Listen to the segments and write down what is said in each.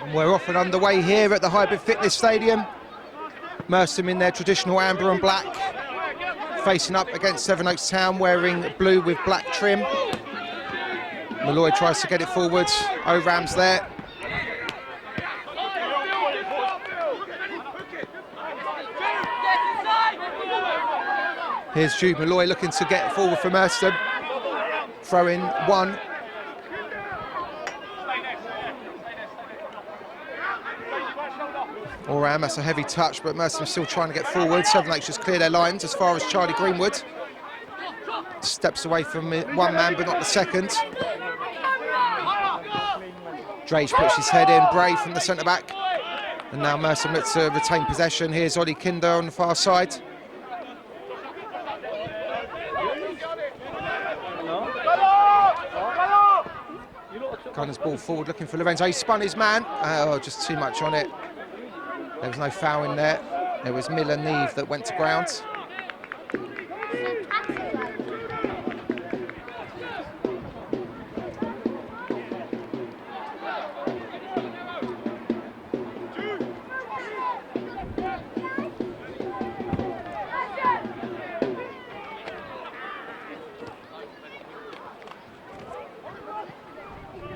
And we're off and underway here at the Hybrid Fitness Stadium. Mestham in their traditional amber and black, facing up against Sevenoaks Town wearing blue with black trim. Malloy tries to get it forwards. O'Ram's there. Here's Jude Malloy looking to get forward for Mestham. Throw in one. O'Ram, that's a heavy touch, but Mestham still trying to get forward. Sevenoaks just clear their lines as far as Charlie Greenwood. Steps away from one man, but not the second. Drage puts his head in, Bray from the centre-back. And now Mestham looks to retain possession. Here's Ollie Kinder on the far side. Gunner's ball forward, looking for Lorenzo. He spun his man. Oh, just too much on it. There was no foul in there. There was Miller Neve that went to ground.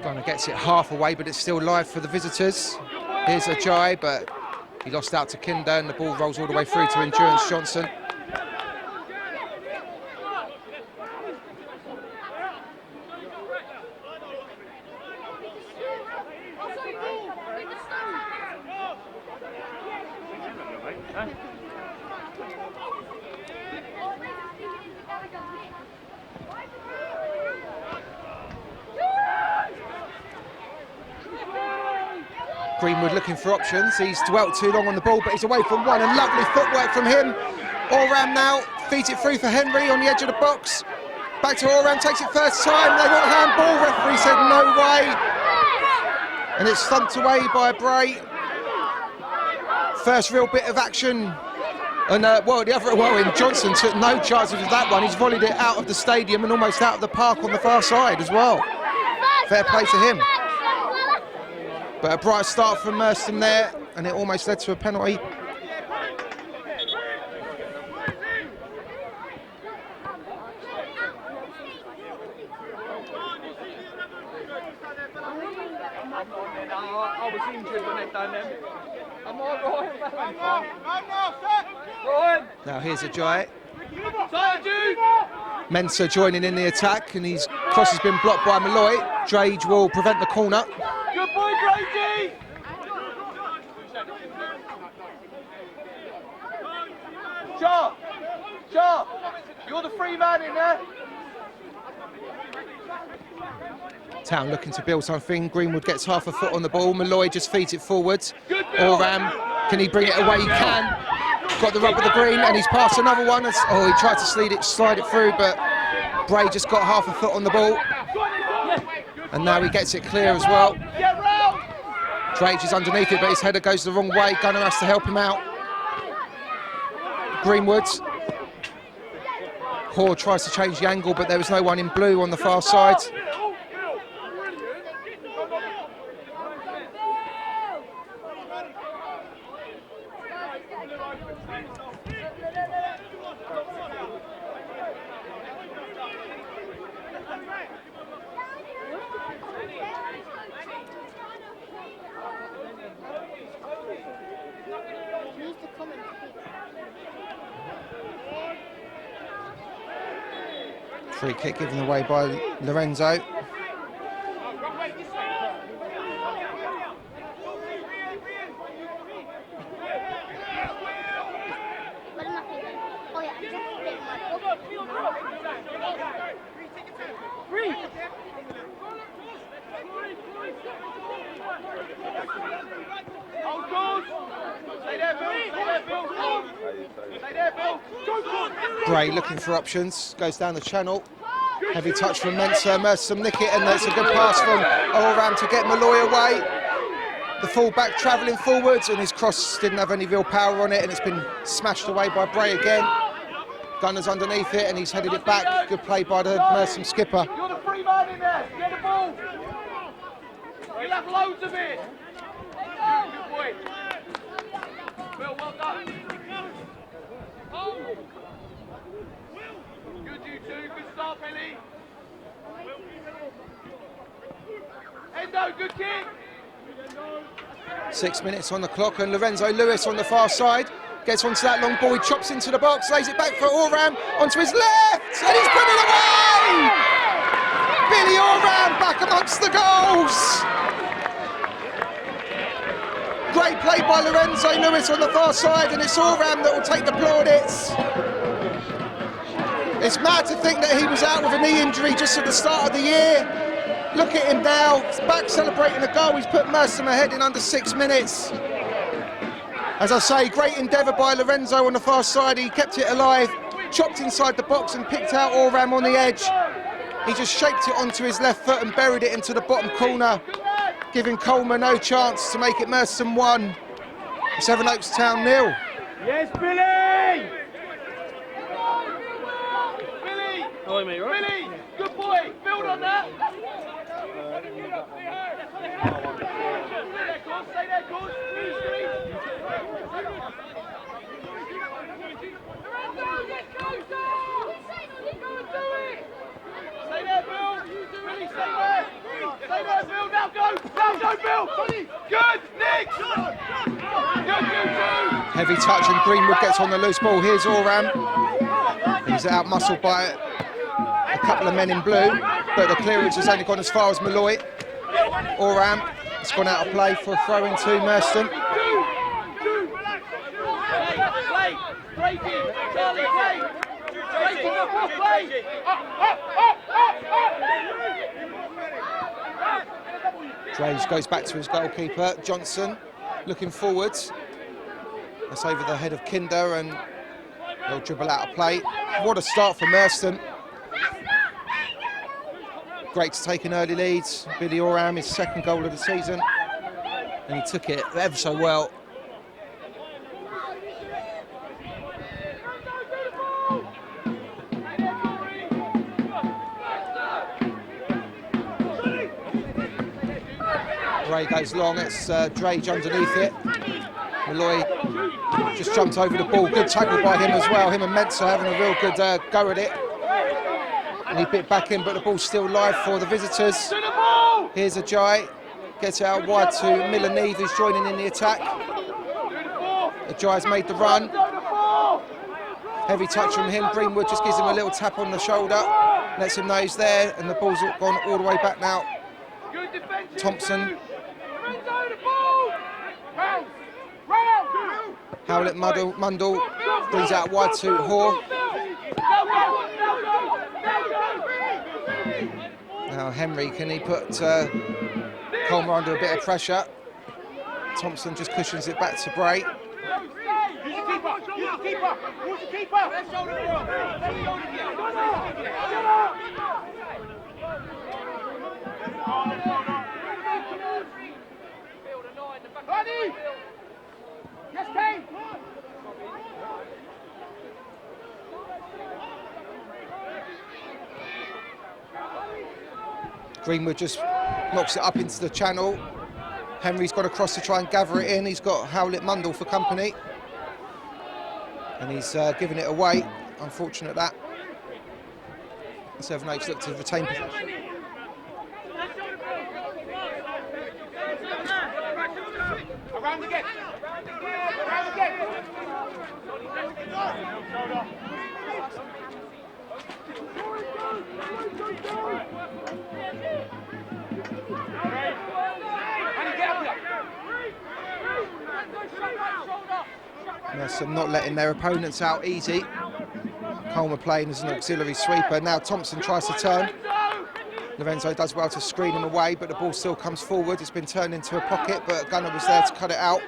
Gunner gets it half away, but it's still live for the visitors. Here's Ajay, but he lost out to Kinder, and the ball rolls all the way through to Endurance Johnson. Greenwood looking for options. He's dwelt too long on the ball, but he's away from one, and lovely footwork from him. O'Ram now feeds it through for Henry on the edge of the box. Back to O'Ram, takes it first time. They want handball. Referee said no way, and it's thumped away by Bray. First real bit of action, and and Johnson took no chances with that one. He's volleyed it out of the stadium and almost out of the park on the far side as well. Fair play to him. But a bright start from Mestham there, and it almost led to a penalty. I was injured when they done them. I'm all right. Now here's Ajay. Mensah joining in the attack, and his cross has been blocked by Malloy. Drage will prevent the corner. Good boy, Grady! Sharp! Sharp! You're the free man in there. Town looking to build something. Greenwood gets half a foot on the ball. Malloy just feeds it forwards. O'Ram, can he bring it away? He can. Got the rub of the green, and he's passed another one. Oh, he tried to slide it through, but Bray just got half a foot on the ball. And now he gets it clear as well. Drage is underneath it, but his header goes the wrong way. Gunner has to help him out. Greenwood. Hoare tries to change the angle, but there was no one in blue on the far side. Free kick given away by Lorenzo. Bray looking for options, goes down the channel. Heavy touch from Mestham, Mestham nick it, and that's a good pass from O'Ram to get Malloy away. the full-back travelling forwards, and his cross didn't have any real power on it, and it's been smashed away by Bray again. Gunner's underneath it, and he's headed it back. Good play by the Mestham skipper. You're the free man in there. Get the ball. You'll have loads of it. Good boy. Bill, well done. Good, you two. Good start, Billy. Endo, good kick. 6 minutes on the clock, and Lorenzo Lewis on the far side gets onto that long ball. He chops into the box, lays it back for Oram onto his left, and he's put it away! Billy Oram back amongst the goals. Great play by Lorenzo Lewis on the far side, and it's Oram that will take the plaudits. It's mad to think that he was out with a knee injury just at the start of the year. Look at him now, he's back celebrating the goal. He's put Mestham ahead in under 6 minutes. As I say, great endeavour by Lorenzo on the far side. He kept it alive, chopped inside the box and picked out Oram on the edge. He just shaped it onto his left foot and buried it into the bottom corner, giving Coleman no chance to make it Mestham 1, Sevenoaks Town 0. Yes, Billy! Billy! Oh, mate, right? Billy! Good boy! Build on that! Stay there, Cos. Stay there, Bill! Billy, stay there! Stay there, Bill! Now go! Now go, Bill! Good! Nick! Good, you two! Heavy touch, and Greenwood gets on the loose ball. Here's Oram. He's out-muscled by a couple of men in blue, but the clearance has only gone as far as Malloy. Oram has gone out of play for a throw into Mestham. Play! Breaking! Charlie, play! Breaking up, play! Draves goes back to his goalkeeper, Johnson, looking forwards. That's over the head of Kinder, and they'll dribble out of play. What a start for Mestham. Great to take an early lead. Billy Oram, his second goal of the season, and he took it ever so well. Bray goes long, it's Drage underneath it. Malloy just jumped over the ball, good tackle by him as well. Him and Mensah having a real good go at it. And he bit back in, but the ball's still live for the visitors. Here's Ajay, gets it out wide to Miller Neve, who's joining in the attack. Ajay's made the run. Heavy touch from him, Greenwood just gives him a little tap on the shoulder, lets him know he's there, and the ball's gone all the way back now. Thompson. Howlett Mundle brings out wide to Hoare. Now Henry, can he put Coleman under a bit of pressure? Thompson just cushions it back to Bray. Yes, Kane! Greenwood just knocks it up into the channel. Henry's got across to try and gather it in. He's got Howlett Mundle for company. And he's giving it away. Unfortunate that. Sevenoaks look to retain possession. Around again! Around again! Mestham not letting their opponents out easy. Coleman playing as an auxiliary sweeper. Now Thompson tries to turn. Lorenzo does well to screen him away, but the ball still comes forward. It's been turned into a pocket, but Gunner was there to cut it out.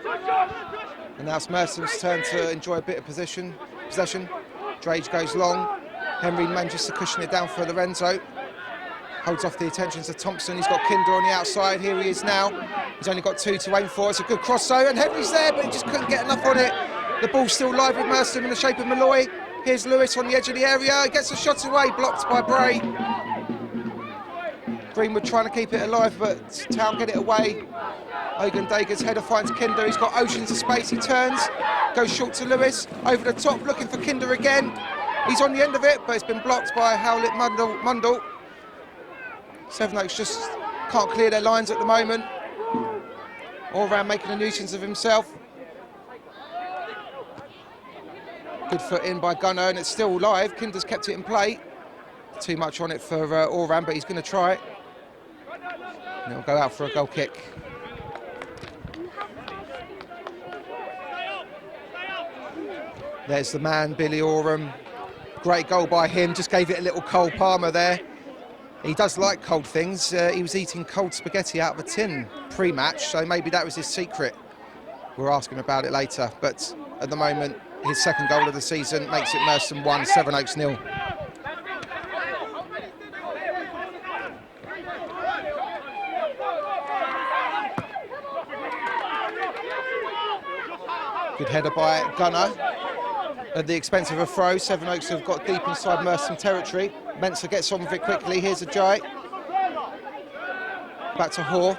And now it's Mesham's turn to enjoy a bit of possession. Drage goes long. Henry manages to cushion it down for Lorenzo. Holds off the attentions of Thompson. He's got Kinder on the outside. Here he is now. He's only got 2 to aim for. It's a good cross though, and Henry's there, but he just couldn't get enough on it. The ball's still live with Mestham in the shape of Malloy. Here's Lewis on the edge of the area. He gets a shot away, blocked by Bray. Greenwood trying to keep it alive, but Town get it away. Ogundega's header finds Kinder. He's got oceans of space. He turns, goes short to Lewis. Over the top, looking for Kinder again. He's on the end of it, but it's been blocked by Howlett Mundell. Sevenoaks just can't clear their lines at the moment. All round making a nuisance of himself. Good foot in by Gunner, and it's still live. Kinder's kept it in play. Too much on it for Allram, but he's going to try it. And he'll go out for a goal kick. There's the man, Billy Oram. Great goal by him, just gave it a little Cole Palmer there. He does like cold things. He was eating cold spaghetti out of a tin pre-match, so maybe that was his secret. We'll ask him about it later, but at the moment, his second goal of the season makes it Mestham 1, Sevenoaks 0. Good header by Gunner. At the expense of a throw, Sevenoaks have got deep inside Mestham territory. Mensah gets on with it quickly. Here's a Jai. Back to Hoare.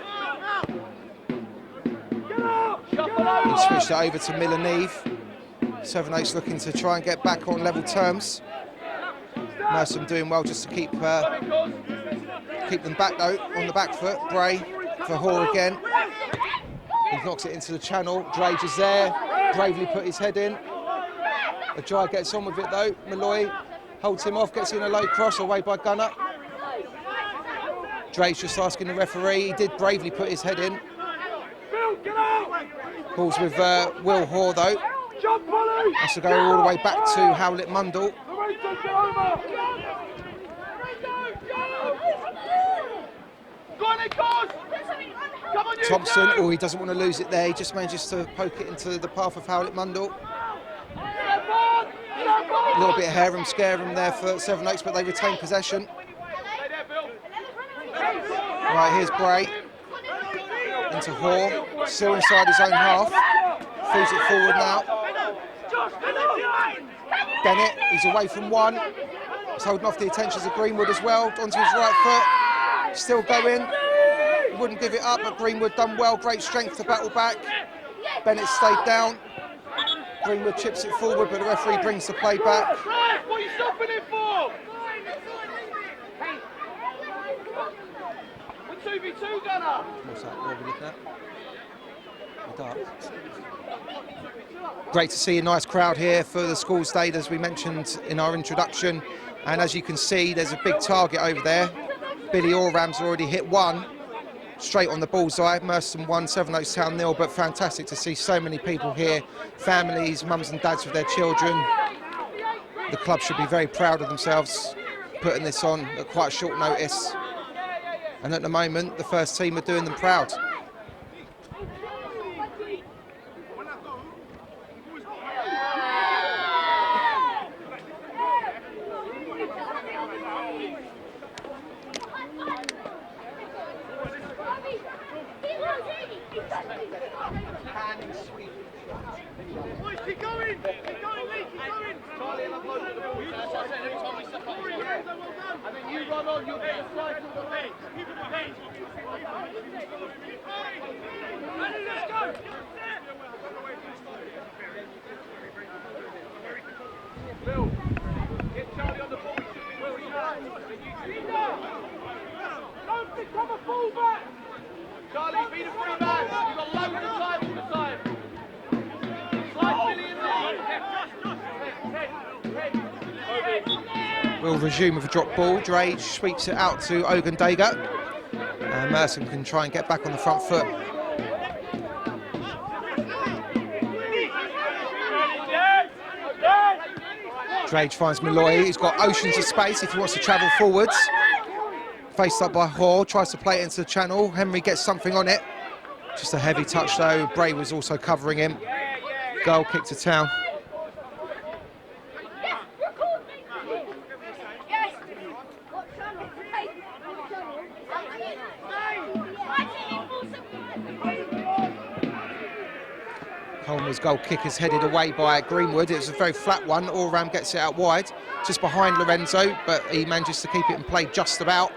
He switched it over to Miller Neve. Sevenoaks looking to try and get back on level terms. Mestham doing well just to keep them back though, on the back foot. Bray for Hoare again. He knocks it into the channel. Drage is there. Bravely put his head in. Ajay gets on with it though. Malloy holds him off, gets in a low cross away by Gunner. Drake's just asking the referee. He did bravely put his head in. Balls with Will Hoare though. Has to go all the way back to Howlett Mundell. Thompson, oh, he doesn't want to lose it there. He just manages to poke it into the path of Howlett Mundell. A little bit of hair and scare him there for Sevenoaks, but they retain possession. Right, here's Bray. Into Hoare, still inside his own half. Feeds it forward now. Bennett, he's away from one. He's holding off the attentions of Greenwood as well. Onto his right foot. Still going. Wouldn't give it up, but Greenwood done well. Great strength to battle back. Bennett stayed down. Greenwood chips it forward, but the referee brings the play back. What are you stopping it for? We're 2v2, Gunner. What's that? What are we looking at? The dark. Great to see a nice crowd here for the Schools Day, as we mentioned in our introduction. And as you can see, there's a big target over there. Billy Allram's already hit one. Straight on the bullseye. Mestham 1, Sevenoaks Town 0, but fantastic to see so many people here, families, mums and dads with their children. The club should be very proud of themselves putting this on at quite short notice. And at the moment, the first team are doing them proud. Keep going, Lee, keep going. Charlie and upload the ball. That's what I said every time we step up. And then you run on, you'll get a slide to the bench. Keep it the bench. Let's go. Bill, get Charlie on the ball. Don't become a fullback. Charlie, be the free man. You've got loads of time on the side. We'll resume with a drop ball. Drage sweeps it out to Ogundega. And Mestham can try and get back on the front foot. Drage finds Malloy. He's got oceans of space if he wants to travel forwards. Faced up by Hoare, tries to play it into the channel. Henry gets something on it. Just a heavy touch though. Bray was also covering him. Goal kick to Town. Coleman's goal kick is headed away by Greenwood. It was a very flat one. Oram gets it out wide, just behind Lorenzo, but he manages to keep it in play just about.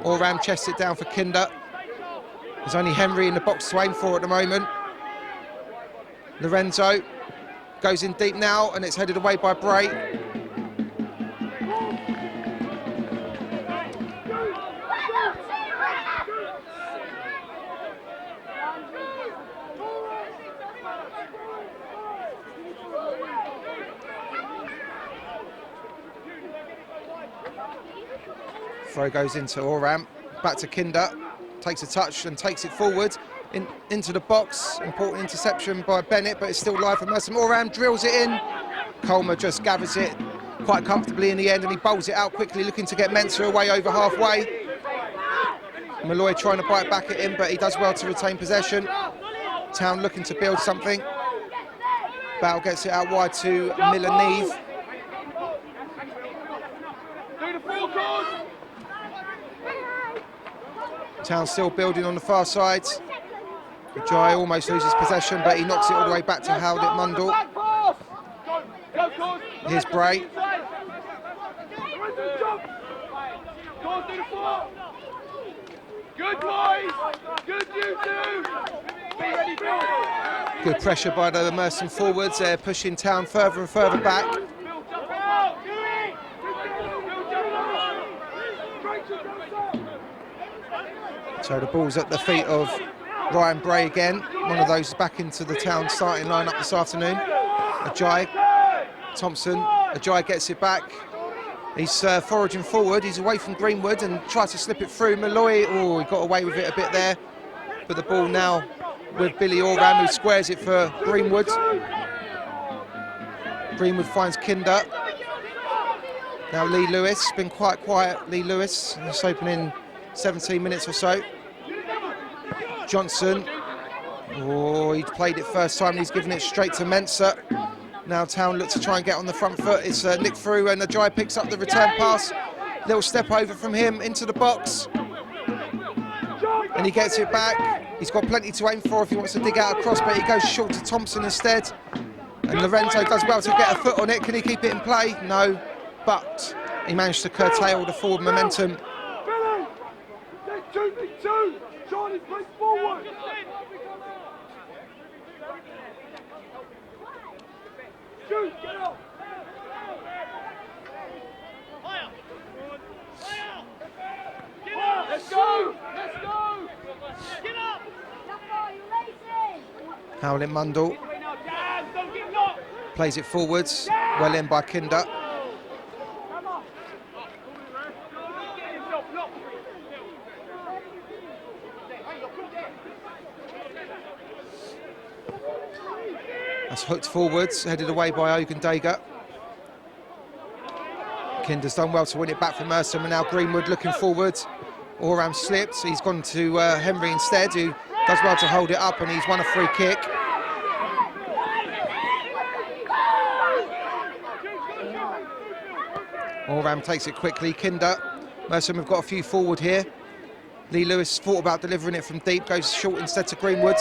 Oram chests it down for Kinder. There's only Henry in the box to aim for at the moment. Lorenzo goes in deep now, and it's headed away by Bray. Throw goes into Oram, back to Kinder, takes a touch and takes it forward into the box. Important interception by Bennett, but it's still live for Mestham. Oram drills it in. Coleman just gathers it quite comfortably in the end, and he bowls it out quickly, looking to get Mensah away over halfway. Malloy trying to bite back at him, but he does well to retain possession. Town looking to build something. Bow gets it out wide to Miller-Neve. Town still building on the far side. Jai almost loses possession, but he knocks it all the way back to Howlett Mundell. Here's Bray. Good boys! Good you two! Good pressure by the Mestham forwards. They're pushing Town further and further back. So the ball's at the feet of Ryan Bray again. One of those back into the Town starting lineup this afternoon. Ajay Thompson. Ajay gets it back. He's foraging forward. He's away from Greenwood and tries to slip it through. Malloy, oh, he got away with it a bit there. But the ball now with Billy Oram, who squares it for Greenwood. Greenwood finds Kinder. Now Lee Lewis, been quite quiet, Lee Lewis, in this opening 17 minutes or so. Johnson, oh, he played it first time, he's given it straight to Mensah. Now Town looks to try and get on the front foot. It's nicked through, and Ajay picks up the return pass. Little step over from him into the box. And he gets it back. He's got plenty to aim for if he wants to dig out across, but he goes short to Thompson instead. And Lorenzo does well to get a foot on it. Can he keep it in play? No, but he managed to curtail the forward momentum. Billy! There's 2v2! Charlie, play forward! Shoot, get up! Let's go! Let's go! Get up! Howlett Mundell plays it forwards, well in by Kinder. That's hooked forwards, headed away by Ogundaga. Kinder's done well to win it back from Mestham, and now Greenwood looking forward. Oram slipped, he's gone to Henry instead, who does well to hold it up, and he's won a free kick. Oram takes it quickly, Kinder. Mestham have got a few forward here. Lee Lewis thought about delivering it from deep, goes short instead to Greenwood.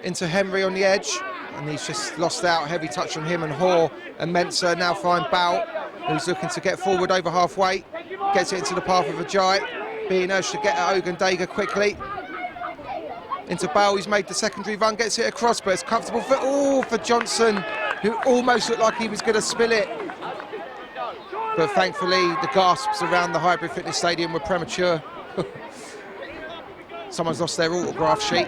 Into Henry on the edge, and he's just lost out. Heavy touch on him and Hoare, and Mensah now find Bow, who's looking to get forward over halfway. Gets it into the path of Ajay, being urged to get at Ogundaga quickly. Into Bow, he's made the secondary run, gets it across, but it's comfortable for Johnson, who almost looked like he was going to spill it. But thankfully, the gasps around the Hybrid Fitness Stadium were premature. Someone's lost their autograph sheet.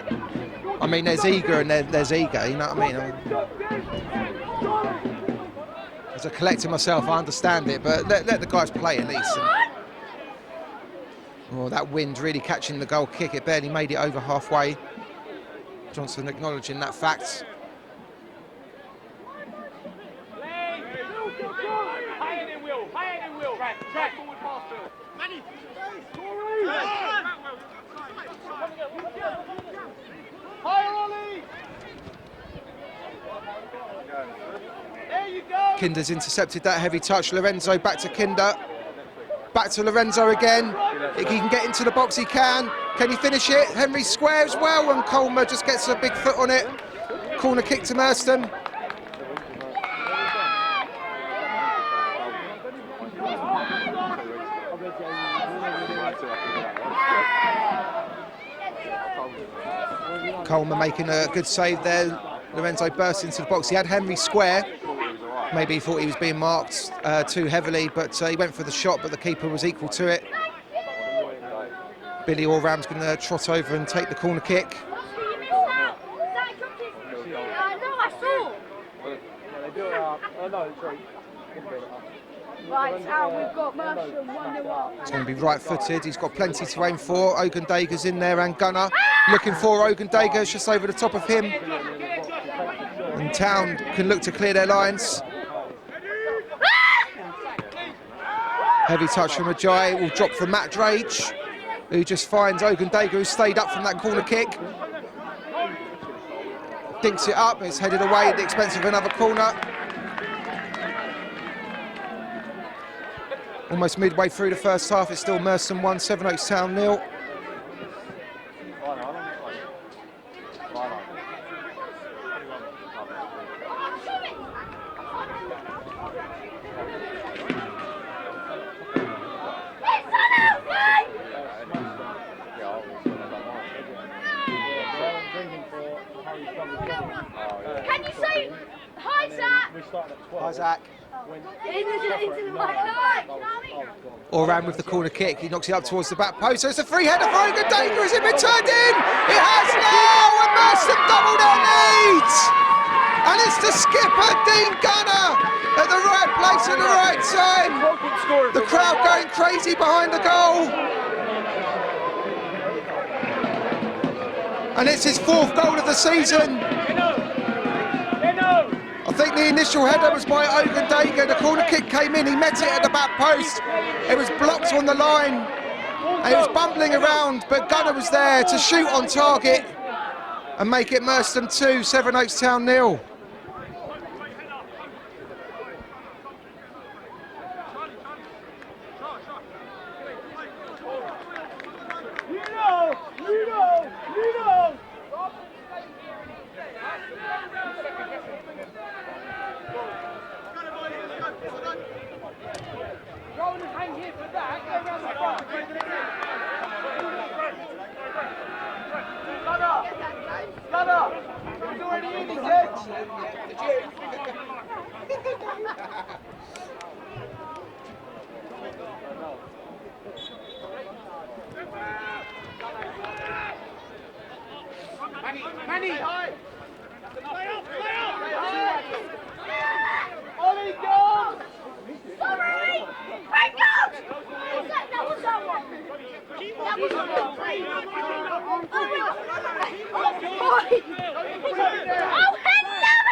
I mean, there's eager and there's eager, you know what I mean? As a collector myself, I understand it, but let the guys play at least. Oh, that wind really catching the goal kick. It barely made it over halfway. Johnson acknowledging that fact. Kinder's intercepted that heavy touch. Lorenzo back to Kinder. Back to Lorenzo again. If he can get into the box, he can. Can he finish it? Henry squares well, and Coleman just gets a big foot on it. corner kick to Mestham. Coleman making a good save there. Lorenzo burst into the box. He had Henry square. Maybe he thought he was being marked too heavily, but he went for the shot, but the keeper was equal to it. Billy Oram's going to trot over and take the corner kick. Right, out, we've got Mestham 1-0 up. He's going to be right-footed. He's got plenty to aim for. Ogundega's in there and Gunner looking for Ogundega. It's just over the top of him. And Town can look to clear their lines. Heavy touch from Ajayi. Will drop for Matt Drage, who just finds Ogundega, who stayed up from that corner kick. Dinks it up. It's headed away at the expense of another corner. Almost midway through the first half, it's still Mestham 1, Sevenoaks Town 0. Can you say hi, Zach? Hi, Zach. Into the mic. Oram with the corner kick. He knocks it up towards the back post. So it's a free header for Ogundega. Has it been turned in? It has now! And Mestham double their leads! And it's the skipper, Dean Gunner, at the right place at the right time. The crowd going crazy behind the goal. And it's his 4th goal of the season. I think the initial header was by Ogundega. The corner kick came in, he met it at the back post. It was blocked on the line. And it was bumbling around, but Gunner was there to shoot on target and make it Mestham 2, Sevenoaks Town 0. Manny! Ollie, go! Sorry! Break out! That was that one. That was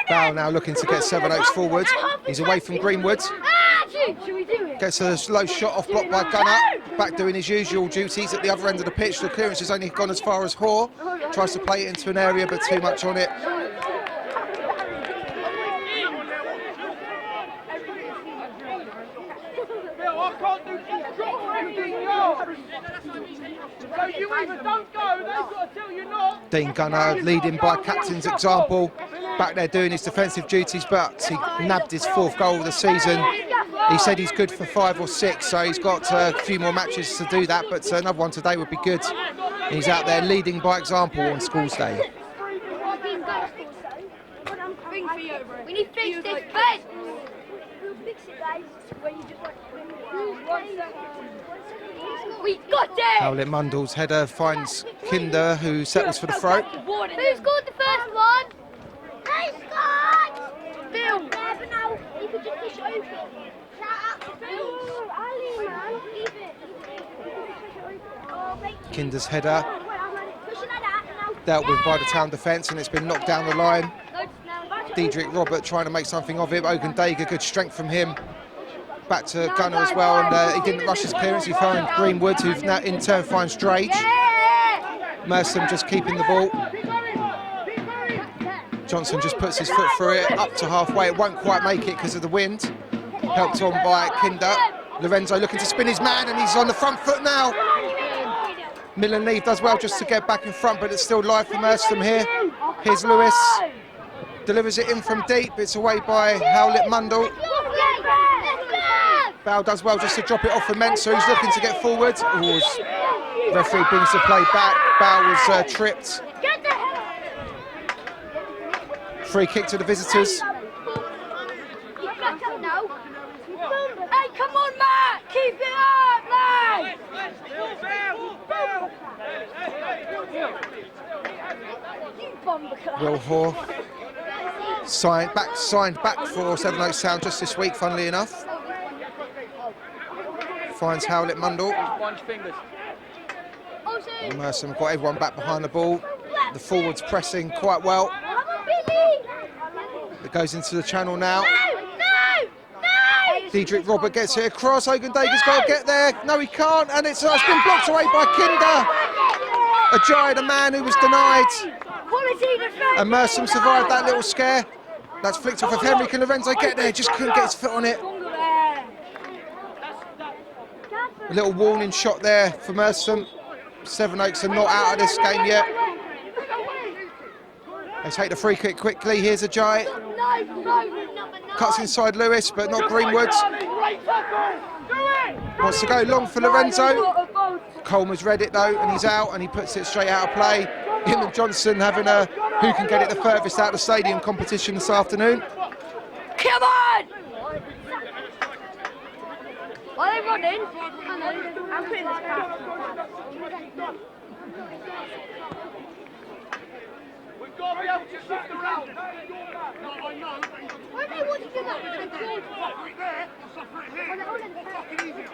Bale now looking to get Sevenoaks forward. He's away from Greenwood. Should we do it? Gets a slow shot off block by Gunner. Back doing his usual duties at the other end of the pitch. The clearance has only gone as far as Hoare. Tries to play it into an area, but too much on it. I can't do this. Drop everything else. So you either don't go, they've got to tell you not. Dean Gunner leading by captain's example. Back there doing his defensive duties, but he nabbed his 4th goal of the season. He said he's good for 5 or 6, so he's got a few more matches to do that, but another one today would be good. He's out there leading by example on Schools Day. We need to fix this bed. We'll fix it, guys. Where you just we got it! Howlett Mundell's header finds Kinder, who settles for the throw. Who scored the first one? I scored! Bill! Yeah, but now you could just push it open. Shout out to Bill! Ali, man. Leave it. Kinder's header dealt with by the Town defence, and it's been knocked down the line. Diedrich Robert trying to make something of it. Ogundega, good strength from him. Back to Gunner as well, and he didn't rush his clearance. He found Greenwood, who now in turn finds Drage. Mestham just keeping the ball. Johnson just puts his foot through it, up to halfway. It won't quite make it because of the wind. Helped on by Kinder. Lorenzo looking to spin his man, and he's on the front foot now. Millen Leave does well just to get back in front, but it's still live for Mestham here. Here's Lewis. delivers it in from deep. It's away by Howlett Mundell. Bow does well just to drop it off for Mensah, who's looking to get forward. Referee brings the play back. Bow was tripped. Free kick to the visitors. Hey, come on, Matt! Keep it up, lad! Will Hoare signed back for Sevenoaks Town just this week, funnily enough. Finds Howlett Mundell. Mestham got everyone back behind the ball. The forwards pressing quite well. It goes into the channel now. Diedrich Robert gets it across. Ogundega's got to get there. No, he can't, and it's been blocked away by Kinder. Ajayi, the man who was denied. And Mestham survived that little scare. That's flicked off of Henry. Can Lorenzo get there? Just couldn't get his foot on it. A little warning shot there for Mestham. Sevenoaks are not out of this game yet. They take the free kick quickly. Here's Ajayi. Cuts inside Lewis, but not Greenwood. Wants to go long for Lorenzo. Coleman's read it though, and he's out, and he puts it straight out of play. Him and Johnson having a who can get it the furthest out of the stadium competition this afternoon. Come on! Why are they running? I'm putting this back. We've got to be able to shift around. No, I know. Why do they want to do that? Suffer it there, suffer it here. Fucking easy.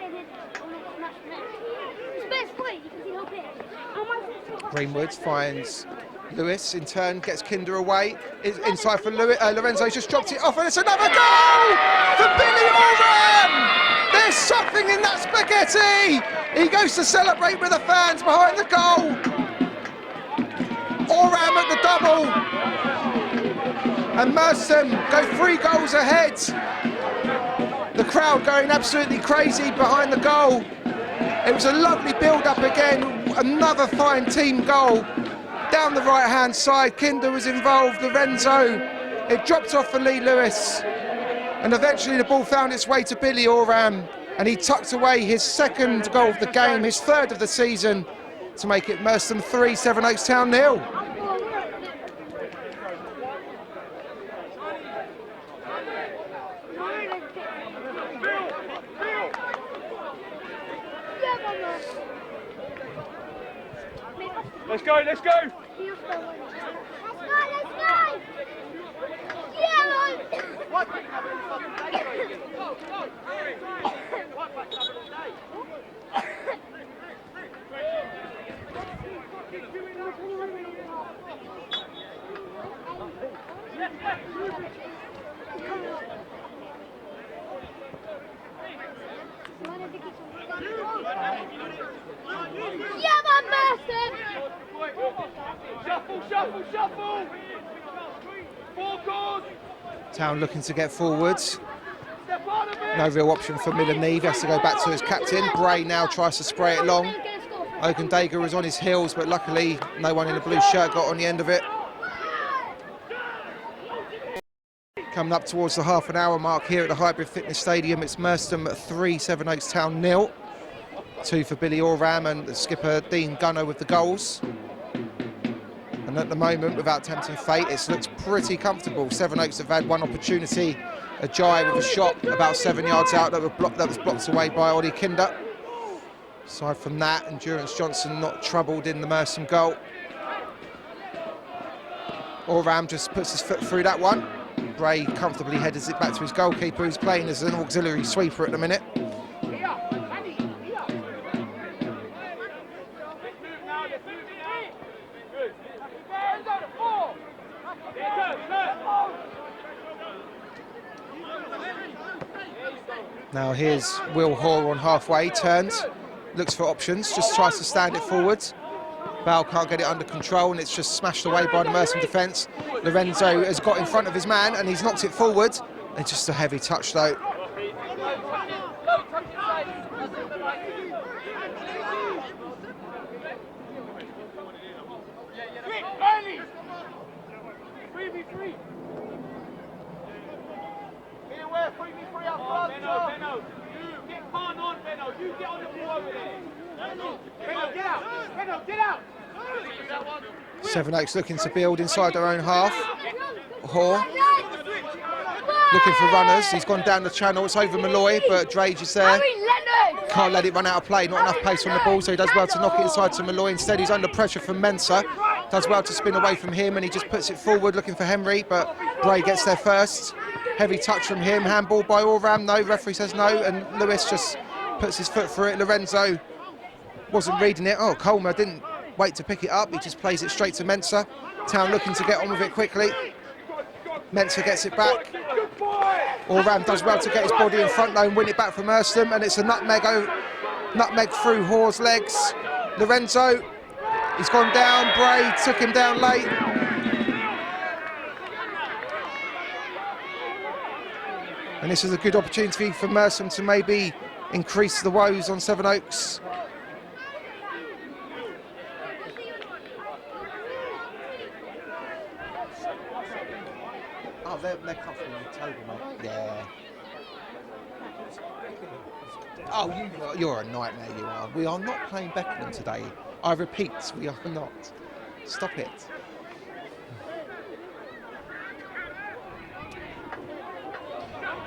It's best way, you can see how big. Greenwood finds Lewis, in turn gets Kinder away. Is inside for Lorenzo, just dropped it off, and it's another goal for Billy Oram! There's something in that spaghetti! He goes to celebrate with the fans behind the goal. Oram at the double. And Mestham go 3 goals ahead. The crowd going absolutely crazy behind the goal. It was a lovely build-up again, another fine team goal. Down the right-hand side, Kinder was involved, Lorenzo. It dropped off for Lee Lewis. And eventually the ball found its way to Billy Oram, and he tucked away his 2nd goal of the game, his 3rd of the season, to make it Mestham 3, Sevenoaks Town 0. Let's go, let's go! Let's go! Yeah, man! Yeah, man, Mestham! Shuffle, shuffle, shuffle! 4 goals! Town looking to get forwards. Step out of it! No real option for Miller Neve, has to go back to his captain. Bray now tries to spray it long. Ogundega was on his heels, but luckily no one in a blue shirt got on the end of it. Coming up towards the half an hour mark here at the Hybrid Fitness Stadium, it's Mestham 3, Sevenoaks Town 0. 2 for Billy Oram and the skipper Dean Gunner with the goals. And at the moment, without tempting fate, it looks pretty comfortable. Sevenoaks have had one opportunity, Ajayi with a shot about 7 yards out that was blocked away by Ollie Kinder. Aside from that, Endurance Johnson not troubled in the Mestham goal. Oram just puts his foot through that one. Bray comfortably headers it back to his goalkeeper, who's playing as an auxiliary sweeper at the minute. Now here's Will Hoare on halfway, turns, looks for options, just tries to stand it forwards. Bale can't get it under control, and it's just smashed away by the Mestham defence. Lorenzo has got in front of his man and he's knocked it forward. It's just a heavy touch though. 3v3 up front. Benno, you get Khan on, Benno. You get on the ball over there. Benno, get out. Benno, get out. Sevenoaks looking to build inside their own half. Hoare looking for runners. He's gone down the channel. It's over Malloy, but Drage is there. Can't let it run out of play. Not enough pace on the ball, so he does well to knock it inside to Malloy. Instead, he's under pressure from Mensah. Does well to spin away from him, and he just puts it forward looking for Henry, but Bray gets there first. Heavy touch from him. Handball by Oram. No, referee says no, and Lewis just puts his foot through it. Lorenzo wasn't reading it. Oh, Colmer didn't wait to pick it up. He just plays it straight to Mensah. Town looking to get on with it quickly. Mensah gets it back. Oram does well to get his body in front though and win it back from Mestham, and it's a nutmeg through Hoare's legs. Lorenzo, he's gone down. Bray took him down late. And this is a good opportunity for Mestham to maybe increase the woes on Sevenoaks. Oh, they're comfortable on the table, mate. Yeah. Oh, you're a nightmare, you are. We are not playing Beckenham today. I repeat, we are not. Stop it.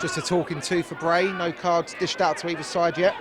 Just a talking to for Bray. No cards dished out to either side yet.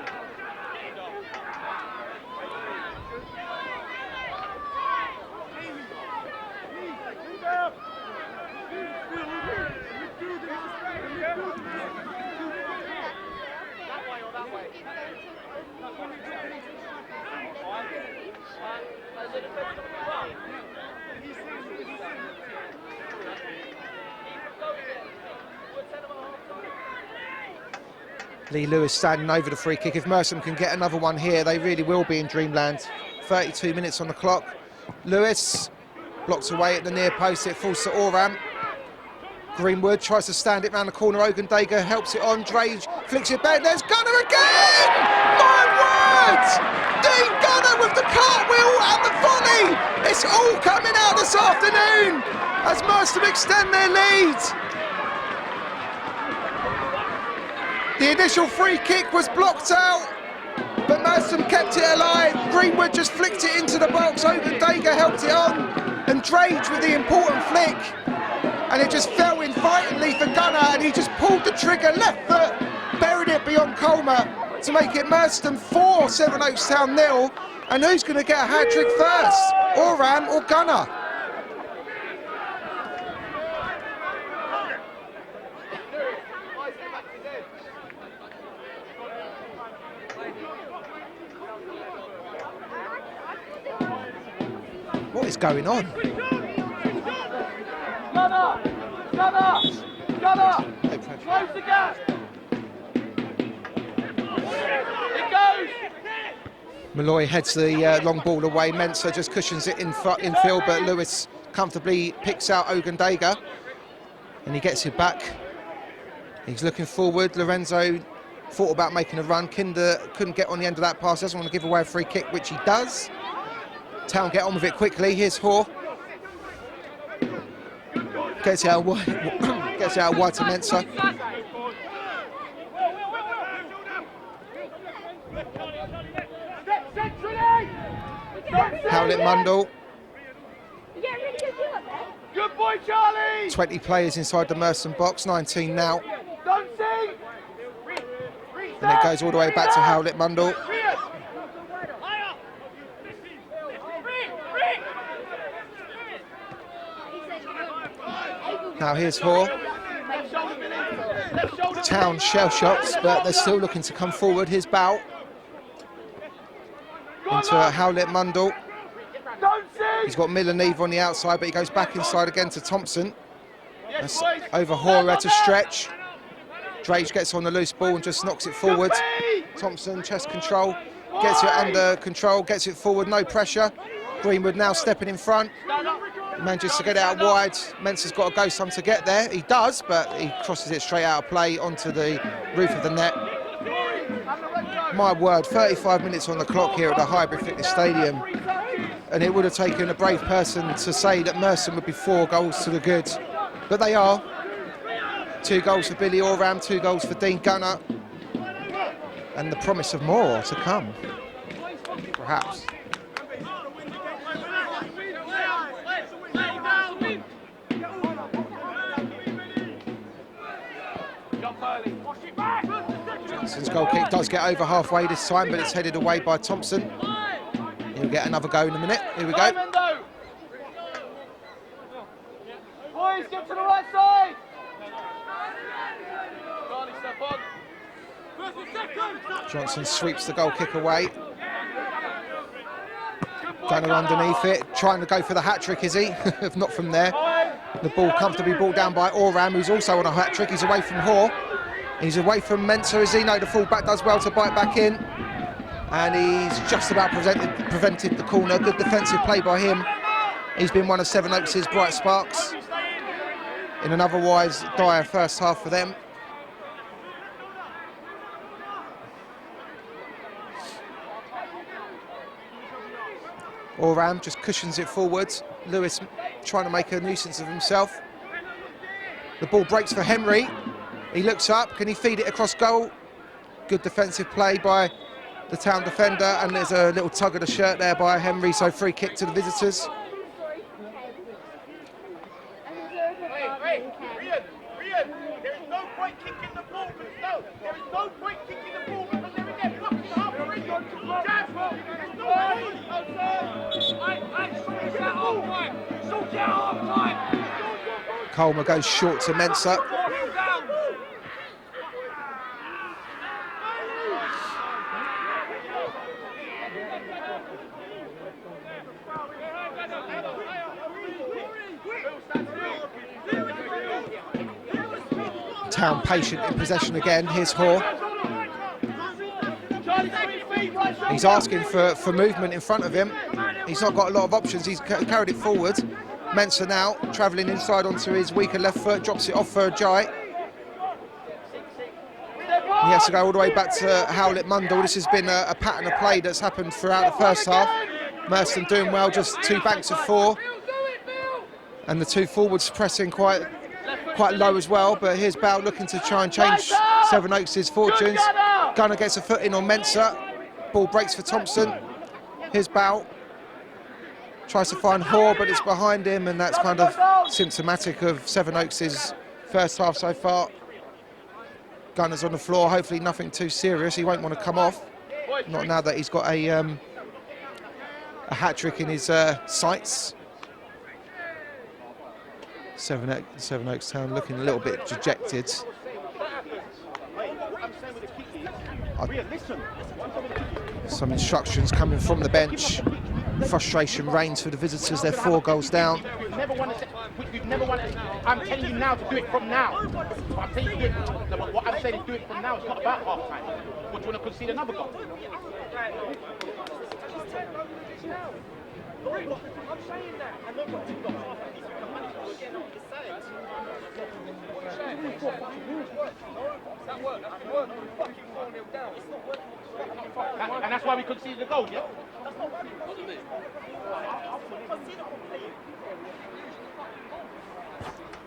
Lee Lewis standing over the free kick. If Mestham can get another one here, they really will be in dreamland. 32 minutes on the clock. Lewis blocks away at the near post. It falls to Oram. Greenwood tries to stand it round the corner. Ogundaga helps it on. Drage flicks it back. There's Gunner again! My word! Dean Gunner with the cartwheel and the volley! It's all coming out this afternoon as Mestham extend their lead. The initial free kick was blocked out, but Mestham kept it alive. Greenwood just flicked it into the box. Ogundaga helped it on, and Drage with the important flick. And it just fell invitingly for Gunner, and he just pulled the trigger, left foot, buried it beyond Colmer to make it Mestham 4, Sevenoaks Town 0. And who's going to get a hat-trick first? Oram or Gunner? What is going on? Gunner! Close the gap! It goes! Malloy heads the long ball away. Mensah just cushions it infield, but Lewis comfortably picks out Ogundaga, and he gets it back. He's looking forward. Lorenzo thought about making a run. Kinder couldn't get on the end of that pass. Doesn't want to give away a free kick, which he does. Town get on with it quickly. Here's Hoare. Gets out wide to Mensah. Howlett Mundle. Good boy, Charlie! 20 players inside the Mestham box, 19 now. Don't see! And it goes all the way back to Howlett Mundle. Now here's Hoare. Town shell shots, but they're still looking to come forward. Here's Bow. Into Howlett Mundle. He's got Milleneve on the outside, but he goes back inside again to Thompson. That's over Hoare to stretch. Drage gets on the loose ball and just knocks it forward. Thompson, chest control, gets it under control, gets it forward, no pressure. Greenwood now stepping in front. Manages to get it out wide. Mensah's got to go some to get there. He does, but he crosses it straight out of play onto the roof of the net. My word, 35 minutes on the clock here at the Hybrid Fitness Stadium. And it would have taken a brave person to say that Mestham would be 4 goals to the good. But they are. 2 goals for Billy Oram, 2 goals for Dean Gunner. And the promise of more to come, perhaps. Johnson's goal kick does get over halfway this time, but it's headed away by Thompson. He'll get another go in a minute. Here we go. Boys, get to the right side. Johnson sweeps the goal kick away. Gunner underneath it, trying to go for the hat-trick, is he? If not from there. The ball comfortably brought down by Oram, who's also on a hat-trick. He's away from Hoare. He's away from Mensah, is he? No, the full-back does well to bite back in. And he's just about prevented the corner. Good defensive play by him. He's been one of Sevenoaks' bright sparks in an otherwise dire first half for them. Oram just cushions it forwards. Lewis trying to make a nuisance of himself. The ball breaks for Henry. He looks up. Can he feed it across goal? Good defensive play by the Town defender, and there's a little tug of the shirt there by Henry, so free kick to the visitors. Rian, there is no point kicking the ball, there is no point kicking the ball because they're in there blocking the half ring. There's no Coleman goes short to Mensah. Town patient in possession again. Here's Hoare. He's asking for movement in front of him. He's not got a lot of options. He's carried it forward. Mensah now travelling inside onto his weaker left foot, drops it off for Jai. He has to go all the way back to Howlett Mundell. This has been a pattern of play that's happened throughout the first half. Mestham doing well, just 2 banks of 4. And the 2 forwards pressing quite low as well, but here's Bow looking to try and change Sevenoaks' fortunes. Gunner gets a foot in on Mensah. Ball breaks for Thompson. Here's Bow. Tries to find Hoare, but it's behind him, and that's kind of symptomatic of Sevenoaks' first half so far. Gunner's on the floor, hopefully nothing too serious. He won't want to come off. Not now that he's got a hat-trick in his sights. Sevenoaks Town looking a little bit dejected. Some instructions coming from the bench. Frustration reigns for the visitors. They're 4 goals down. We've never wanted. I'm telling you now to do it from now. I'm telling you, what I'm saying is do it from now. It's not about half time. Would you want to concede another goal? I'm saying that. And look what you've got. That worked. That's been working. Fucking 4-0 down. It's not working. And that's why we conceded the goal, yeah? That's not working.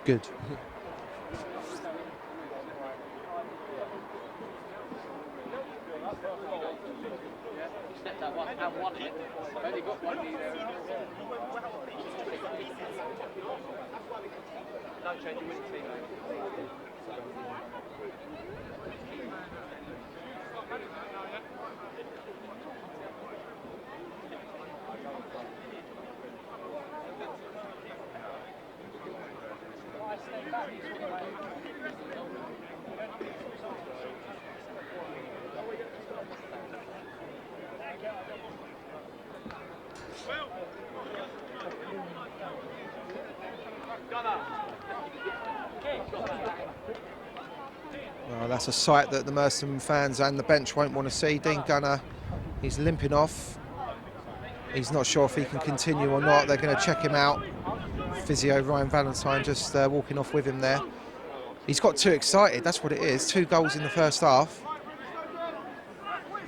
Good. Don't change your winning team. Well, that's a sight that the Mestham fans and the bench won't want to see. Dean Gunner, he's limping off. He's not sure if he can continue or not. They're going to check him out. Physio Ryan Valentine just walking off with him there. He's got too excited, that's what it is. 2 goals in the first half.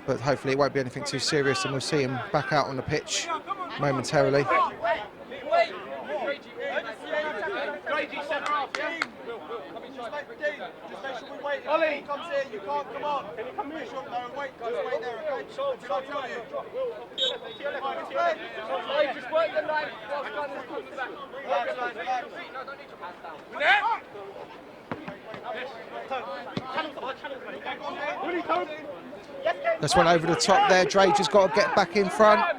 But hopefully it won't be anything too serious, and we'll see him back out on the pitch momentarily. Ollie comes here, you can't come on. Can you come here? No, wait, guys, wait there, okay? Until I tell you. Just work the line whilst Gunners coming back. Relax. No, don't need to pass down. That's one over the top there. Dre just got to get back in front.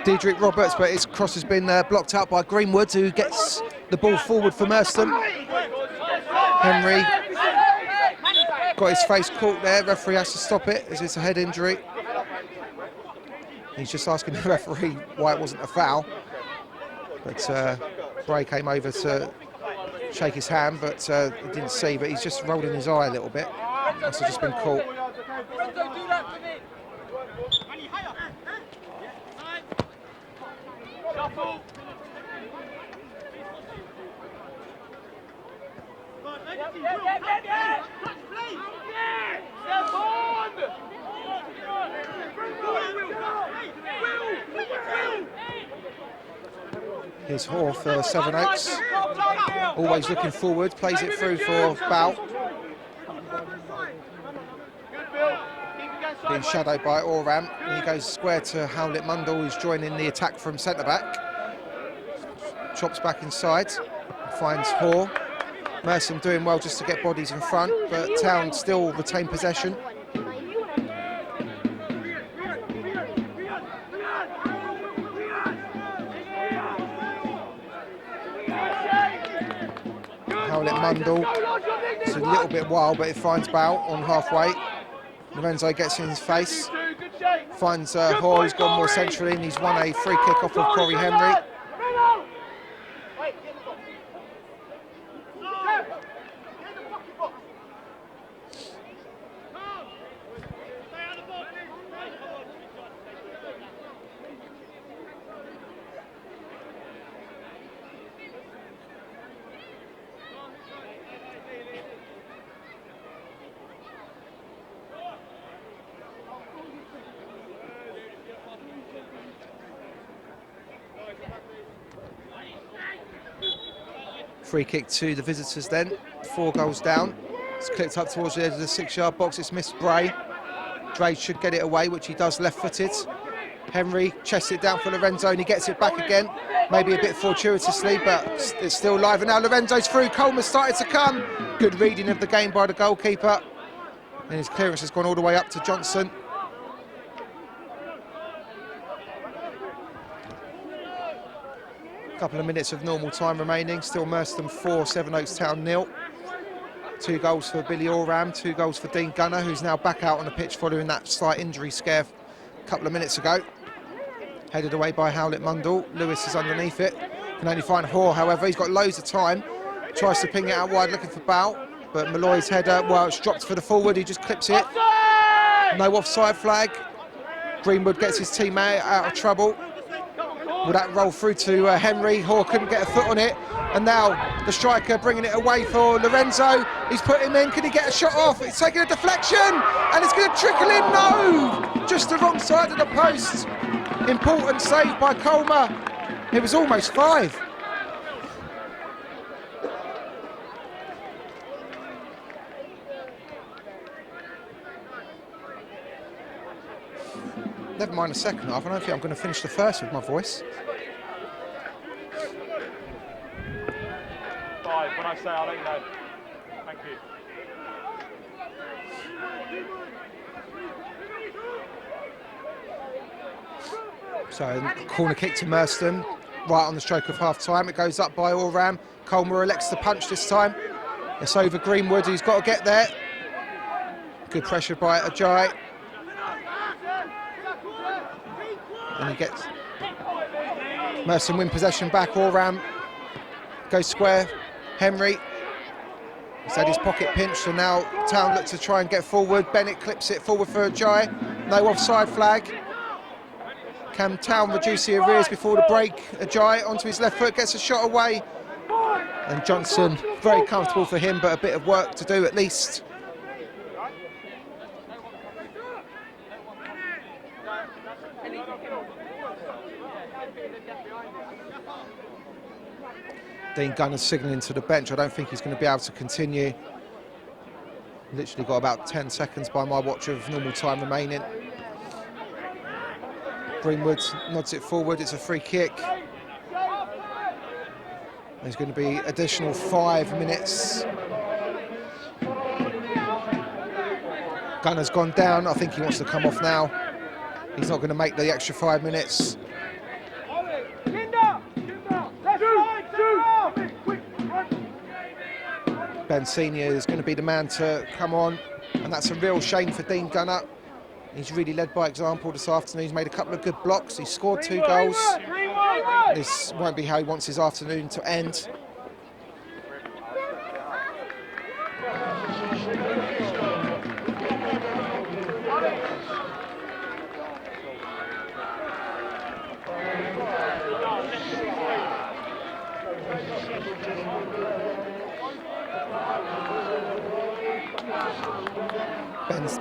Diedrich Roberts, but his cross has been blocked out by Greenwood, who gets the ball forward for Mestham. Henry got his face caught there. Referee has to stop it as it's a head injury. He's just asking the referee why it wasn't a foul. But Bray came over to shake his hand, but he didn't see, but he's just rolled in his eye a little bit. Must have just been caught. Don't do that for me. Shuffle. Here's Hoare for Sevenoaks. Always looking forward, plays it through for Bow. Being shadowed by Oram, and he goes square to Howlett Mundell, who's joining the attack from centre-back. Chops back inside, finds Hoare. Mestham doing well just to get bodies in front, but Town still retain possession. Howlett Mundell, it's a little bit wild, but it finds Bow on halfway. Lorenzo gets in his face, finds Hoare, who's gone more centrally, and he's won a free kick off of Corey Henry. Free kick to the visitors then, 4 goals down. It's clipped up towards the edge of the 6-yard box, it's missed Bray. Dre should get it away, which he does left-footed. Henry chests it down for Lorenzo and he gets it back again. Maybe a bit fortuitously, but it's still live. And now Lorenzo's through, Coleman's started to come. Good reading of the game by the goalkeeper. And his clearance has gone all the way up to Johnson. Couple of minutes of normal time remaining, still Mestham 4, Sevenoaks Town 0. 2 goals for Billy Oram, 2 goals for Dean Gunner, who's now back out on the pitch following that slight injury scare a couple of minutes ago. Headed away by Howlett Mundell, Lewis is underneath it. Can only find Hoare, however, he's got loads of time. Tries to ping it out wide looking for Bow, but Malloy's header, well, it's dropped for the forward, he just clips it. No offside flag. Greenwood gets his teammate out of trouble. Will that roll through to Henry? Hoare couldn't get a foot on it. And now the striker bringing it away for Lorenzo. He's put him in. Can he get a shot off? It's taking a deflection and it's going to trickle in. No! Just the wrong side of the post. Important save by Colmer. It was almost 5. Never mind the second half. I don't think I'm going to finish the first with my voice. 5, when I say I'll let you know. Thank you. So, corner kick to Mestham, right on the stroke of half-time. It goes up by Oram. Colmer elects to punch this time. It's over Greenwood, who's got to get there. Good pressure by Ajayi. And he gets Mestham win possession back. Oram goes square. Henry, he's had his pocket pinched, so now Town look to try and get forward. Bennett clips it forward for Ajayi. No offside flag. Can Town reduce the arrears before the break? Ajayi onto his left foot, gets a shot away. And Johnson, very comfortable for him, but a bit of work to do at least. Dean Gunner's signalling to the bench. I don't think he's going to be able to continue Literally got about 10 seconds by my watch of normal time remaining. Greenwood nods it forward, it's a free kick. There's going to be additional 5 minutes. Gunner's gone down, I think he wants to come off now. He's not going to make the extra 5 minutes. Ben Senior is going to be the man to come on, and that's a real shame for Dean Gunner. He's really led by example this afternoon. He's made a couple of good blocks. He's scored 2 goals. This won't be how he wants his afternoon to end.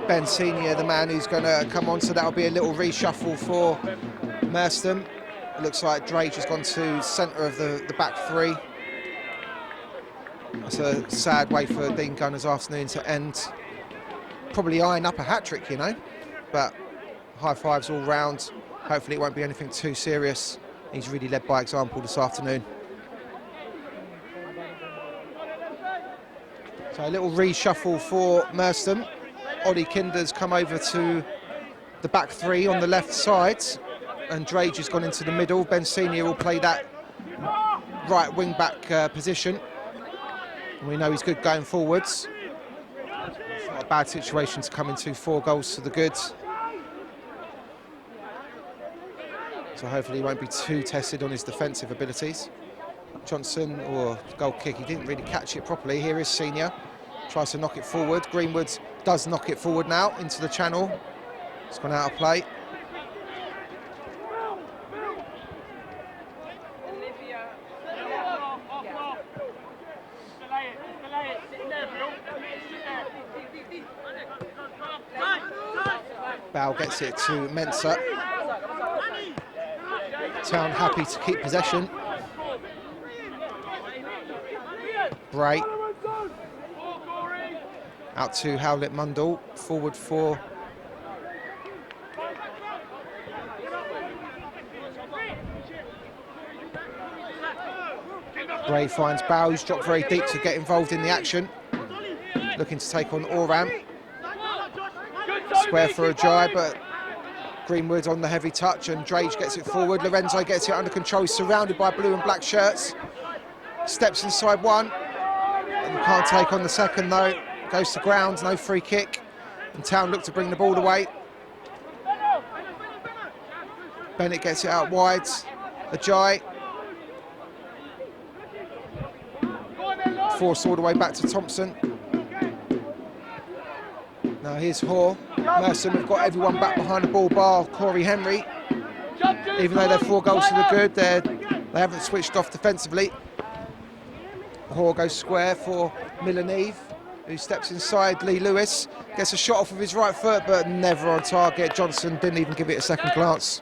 Ben Senior, the man who's going to come on, so that'll be a little reshuffle for Mestham. It looks like Drake has gone to centre of the back 3. That's a sad way for Dean Gunner's afternoon to end. Probably eyeing up a hat-trick, you know, but high fives all round. Hopefully it won't be anything too serious. He's really led by example this afternoon. So a little reshuffle for Mestham. Ollie Kinder's come over to the back 3 on the left side, and Drage has gone into the middle. Ben Senior will play that right wing back position. And we know he's good going forwards. It's not a bad situation to come into, 4 goals to the good. So hopefully he won't be too tested on his defensive abilities. Johnson, or goal kick, he didn't really catch it properly. Here is Senior, tries to knock it forward. Greenwood does knock it forward now into the channel. It's gone out of play. Bow gets it to Mensah. Town happy to keep possession. Bray. Out to Howlett Mundell, forward for Bray finds Bow, who's dropped very deep to get involved in the action. Looking to take on Oram. Square for a try, but Greenwood on the heavy touch, and Drage gets it forward. Lorenzo gets it under control. He's surrounded by blue and black shirts. Steps inside one. And can't take on the second though. Goes to ground, no free kick. And Town look to bring the ball away. Bennett gets it out wide. Ajay. Forced all the way back to Thompson. Now here's Hoare. Mestham have got everyone back behind the ball bar Corey Henry. Even though they're 4 goals to the good, they haven't switched off defensively. Hoare goes square for Milleneve, who steps inside. Lee Lewis gets a shot off of his right foot, but never on target. Johnson didn't even give it a second glance.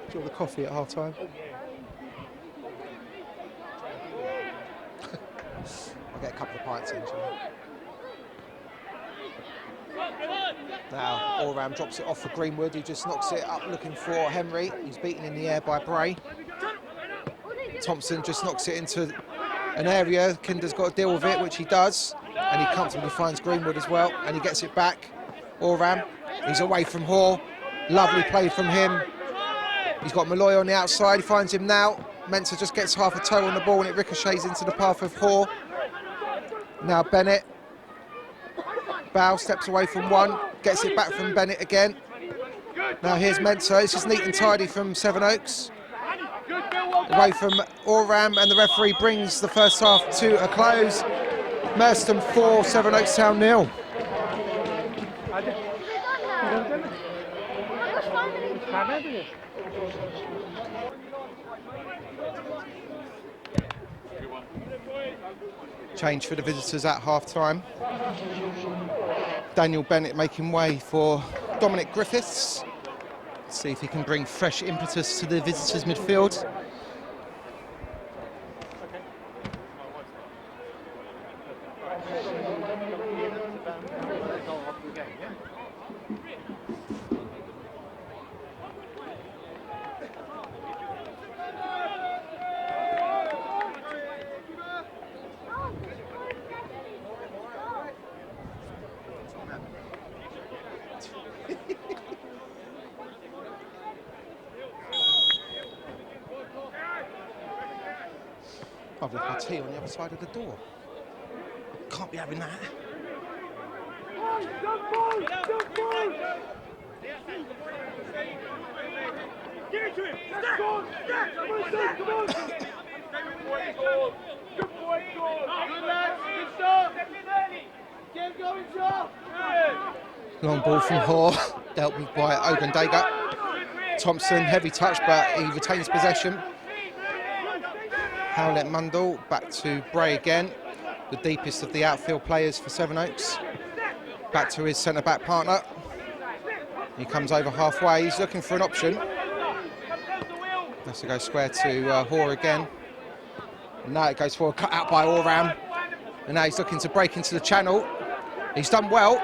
Do you want the coffee at half time? I'll get a couple of pints in. Now Oram drops it off for Greenwood, who just knocks it up looking for Henry. He's beaten in the air by Bray. Thompson just knocks it into an area. Kinder's got to deal with it, which he does. And he comfortably finds Greenwood as well. And he gets it back. Oram, he's away from Hoare. Lovely play from him. He's got Malloy on the outside. He finds him now. Mensah just gets half a toe on the ball and it ricochets into the path of Hoare. Now Bennett. Bow steps away from one. Gets it back from Bennett again. Now here's Mensa. This is neat and tidy from Sevenoaks. Away from Oram, and the referee brings the first half to a close. Mestham 4, Sevenoaks Town 0. Change for the visitors at half-time. Daniel Bennett making way for Dominic Griffiths. Let's see if he can bring fresh impetus to the visitors' midfield. I've left my tea on the other side of the door. Can't be having that. Give it to him! Step! Come on! Come on! Good boy, good lads, good start! Get going, Joe! Long ball from Hoare, dealt with by Ogundaga. Thompson, heavy touch, but he retains possession. Howlett Mundell, back to Bray again, the deepest of the outfield players for Sevenoaks. Back to his centre-back partner. He comes over halfway, he's looking for an option. Has to go square to Hoare again. And now it goes for a cut out by Oram. And now he's looking to break into the channel. He's done well.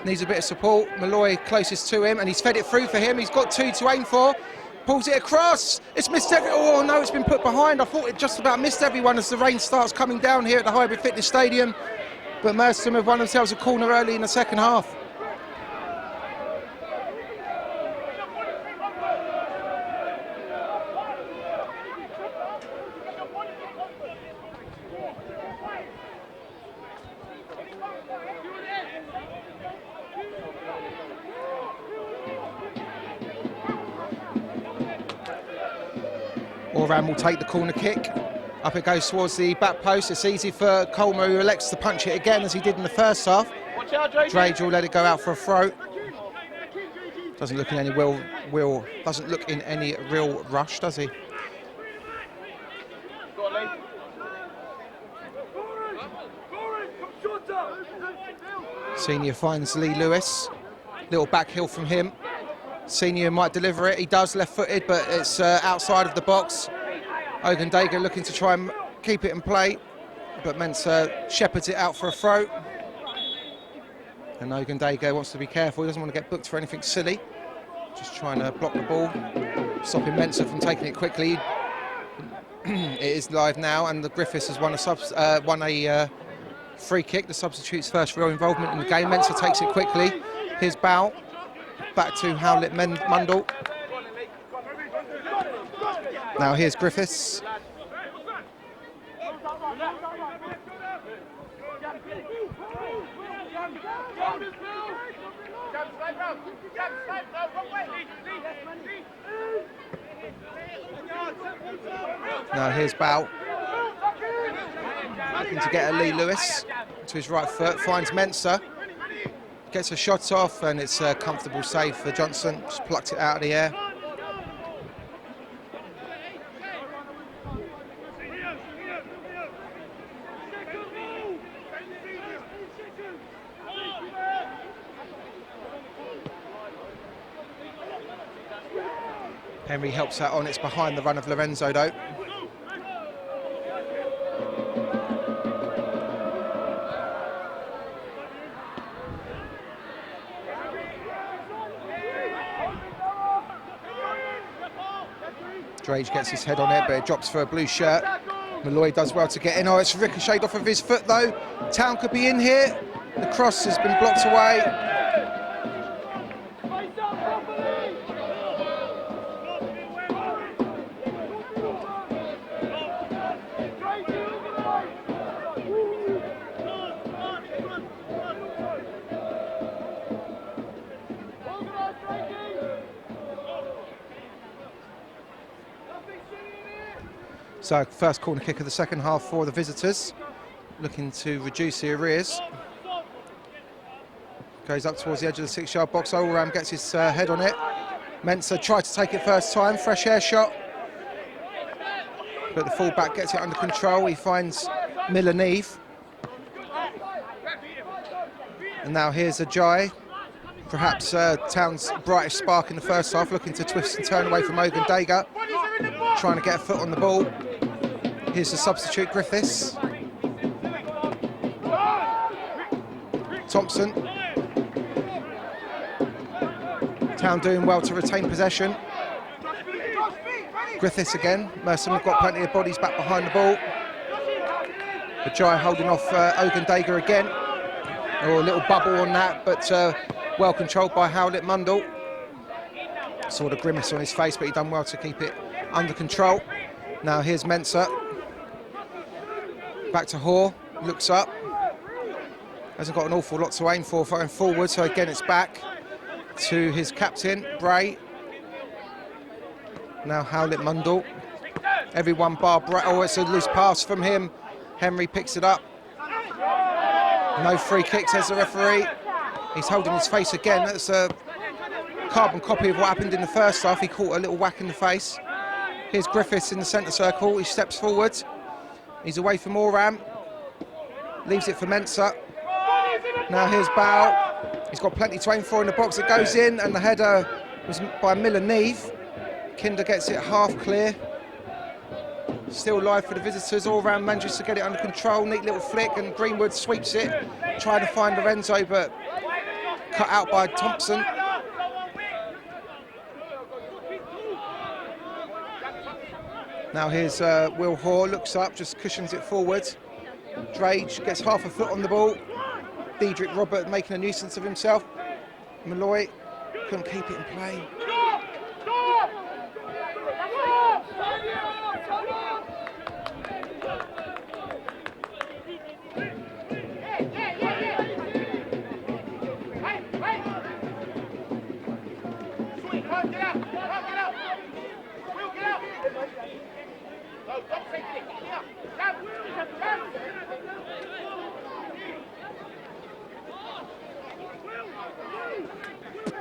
Needs a bit of support. Malloy closest to him, and he's fed it through for him. He's got 2 to aim for. Pulls it across. It's missed oh no, it's been put behind. I thought it just about missed everyone as the rain starts coming down here at the Hybrid Fitness Stadium. But Mestham have won themselves a corner early in the second half. Oram will take the corner kick. Up it goes towards the back post. It's easy for Colmer, who elects to punch it again as he did in the first half. Drage will let it go out for a throw. Doesn't look in any doesn't look in any real rush, does he? Senior finds Lee Lewis. Little back heel from him. Senior might deliver it. He does, left-footed, but it's outside of the box. Ogundaga looking to try and keep it in play, but Mensa shepherds it out for a throw. And Ogundaga wants to be careful. He doesn't want to get booked for anything silly. Just trying to block the ball, stopping Mensa from taking it quickly. It is live now, and the Griffiths has won a free kick. The substitute's first real involvement in the game. Mensa takes it quickly. Here's Bow. Back to Howlett Mundell. Now here's Griffiths. Now here's Bow. Looking to get a Lee Lewis to his right foot. Finds Mensa. Gets a shot off, and it's a comfortable save for Johnson. Just plucked it out of the air. Henry helps that on. It's behind the run of Lorenzo, though. Drage gets his head on it, but it drops for a blue shirt. Malloy does well to get in. Oh, it's ricocheted off of his foot, though. Town could be in here. The cross has been blocked away. So first corner kick of the second half for the visitors, looking to reduce the arrears. Goes up towards the edge of the 6-yard box. Olram gets his head on it. Mensah tried to take it first time, fresh air shot. But the fullback gets it under control. He finds Miller Neve. And now here's Ajay. Perhaps Town's brightest spark in the first half, looking to twist and turn away from Ogun Dega. Trying to get a foot on the ball. Here's the substitute, Griffiths. Thompson. Town doing well to retain possession. Griffiths again. Mestham have got plenty of bodies back behind the ball. Ajay holding off Ogun Dega again. Oh, a little bubble on that, but well controlled by Howlett Mundell. Saw the grimace on his face, but he done well to keep it under control. Now here's Mensah. Back to Hoare, looks up. Hasn't got an awful lot to aim for going forward, so again it's back to his captain, Bray. Now Howlett Mundell. Everyone bar Bray. Oh, it's a loose pass from him. Henry picks it up. No free kick, says the referee. He's holding his face again. That's a carbon copy of what happened in the first half. He caught a little whack in the face. Here's Griffiths in the centre circle. He steps forward. He's away from Oram. Leaves it for Mensah. Now here's Bow. He's got plenty to aim for in the box. It goes in, and the header was by Miller Neve. Kinder gets it half clear. Still live for the visitors. Oram manages to get it under control. Neat little flick, and Greenwood sweeps it. Trying to find Lorenzo, but cut out by Thompson. Now here's Will Hoare, looks up, just cushions it forward. Drage gets half a foot on the ball. Diedrich Robert making a nuisance of himself. Malloy couldn't keep it in play.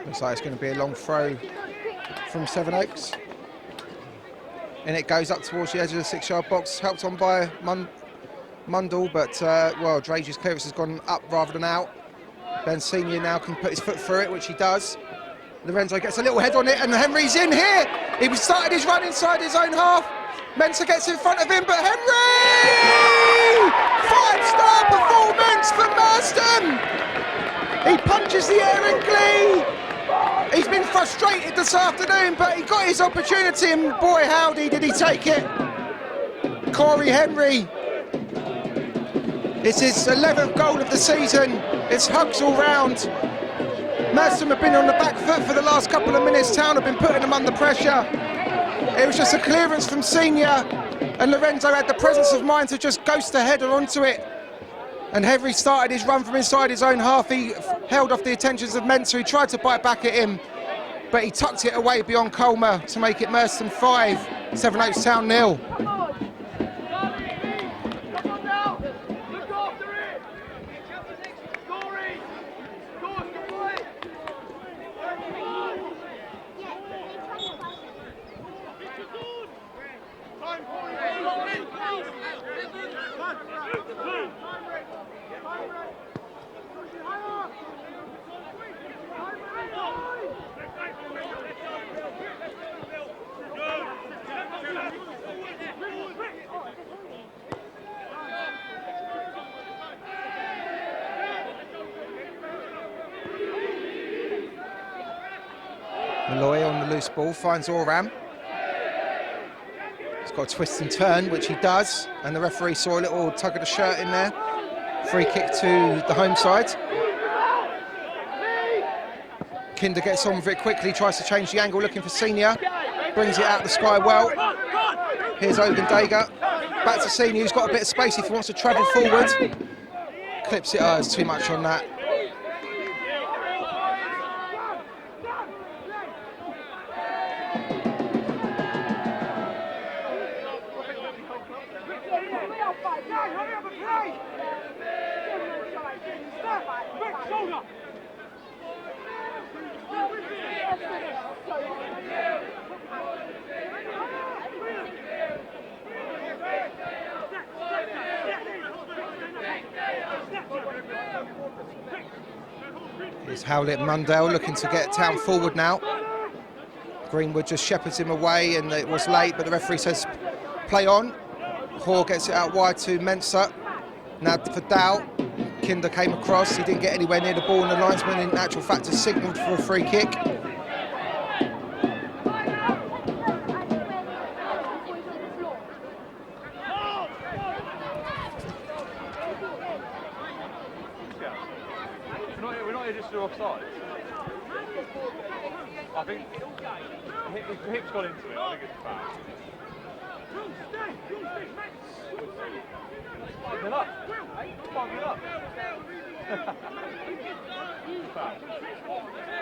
Looks like it's going to be a long throw from Sevenoaks. And it goes up towards the edge of the 6-yard box, helped on by Mundell, but well, Drage's clearance has gone up rather than out. Ben Senior now can put his foot through it, which he does. Lorenzo gets a little head on it, and Henry's in here. He started his run inside his own half. Mensah gets in front of him, but Henry! 5-star performance for Mestham! He punches the air in glee. He's been frustrated this afternoon, but he got his opportunity, and boy howdy did he take it. Corey Henry. It's his 11th goal of the season. It's hugs all round. Mestham have been on the back foot for the last couple of minutes. Town have been putting them under pressure. It was just a clearance from Senior, and Lorenzo had the presence of mind to just ghost the header onto it. And Henry started his run from inside his own half. He held off the attentions of Mensah, who tried to bite back at him, but he tucked it away beyond Colmer to make it Mestham 5, Sevenoaks Town 0. Malloy on the loose ball, finds Oram. He's got a twist and turn, which he does, and the referee saw a little tug of the shirt in there. Free kick to the home side. Kinder gets on with it quickly, tries to change the angle, looking for Senior. Brings it out the sky well. Here's Ogun Dega. Back to Senior, who's got a bit of space if he wants to travel forward. Clips it, there's too much on that. Howlett Mundale looking to get Town forward now. Greenwood just shepherds him away, and it was late, but the referee says play on. Hoare gets it out wide to Mensah. Now for Dow. Kinder came across, he didn't get anywhere near the ball, and the linesman in actual fact has signalled for a free kick. We're not here just to offside. I think the hip's got into it. I think it's foul. Get up. Get up.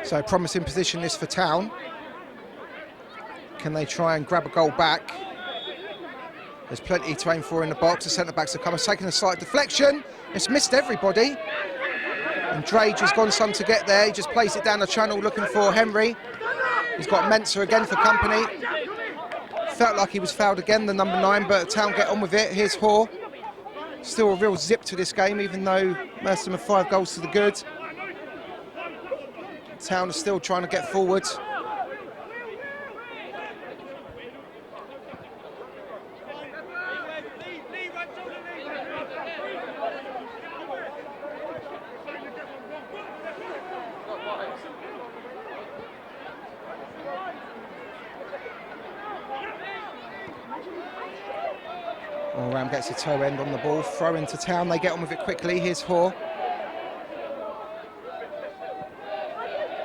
So promising position this for Town. Can they try and grab a goal back? There's plenty to aim for in the box. The centre-backs have come, taking a slight deflection. It's missed everybody. And Drage has gone some to get there. He just plays it down the channel looking for Henry. He's got Mensah again for company. Felt like he was fouled again, the number 9, but Town get on with it. Here's Hoare. Still a real zip to this game, even though Mestham have 5 goals to the good. Town is still trying to get forward. Ram gets a toe end on the ball, throw into Town, they get on with it quickly. Here's Hoare.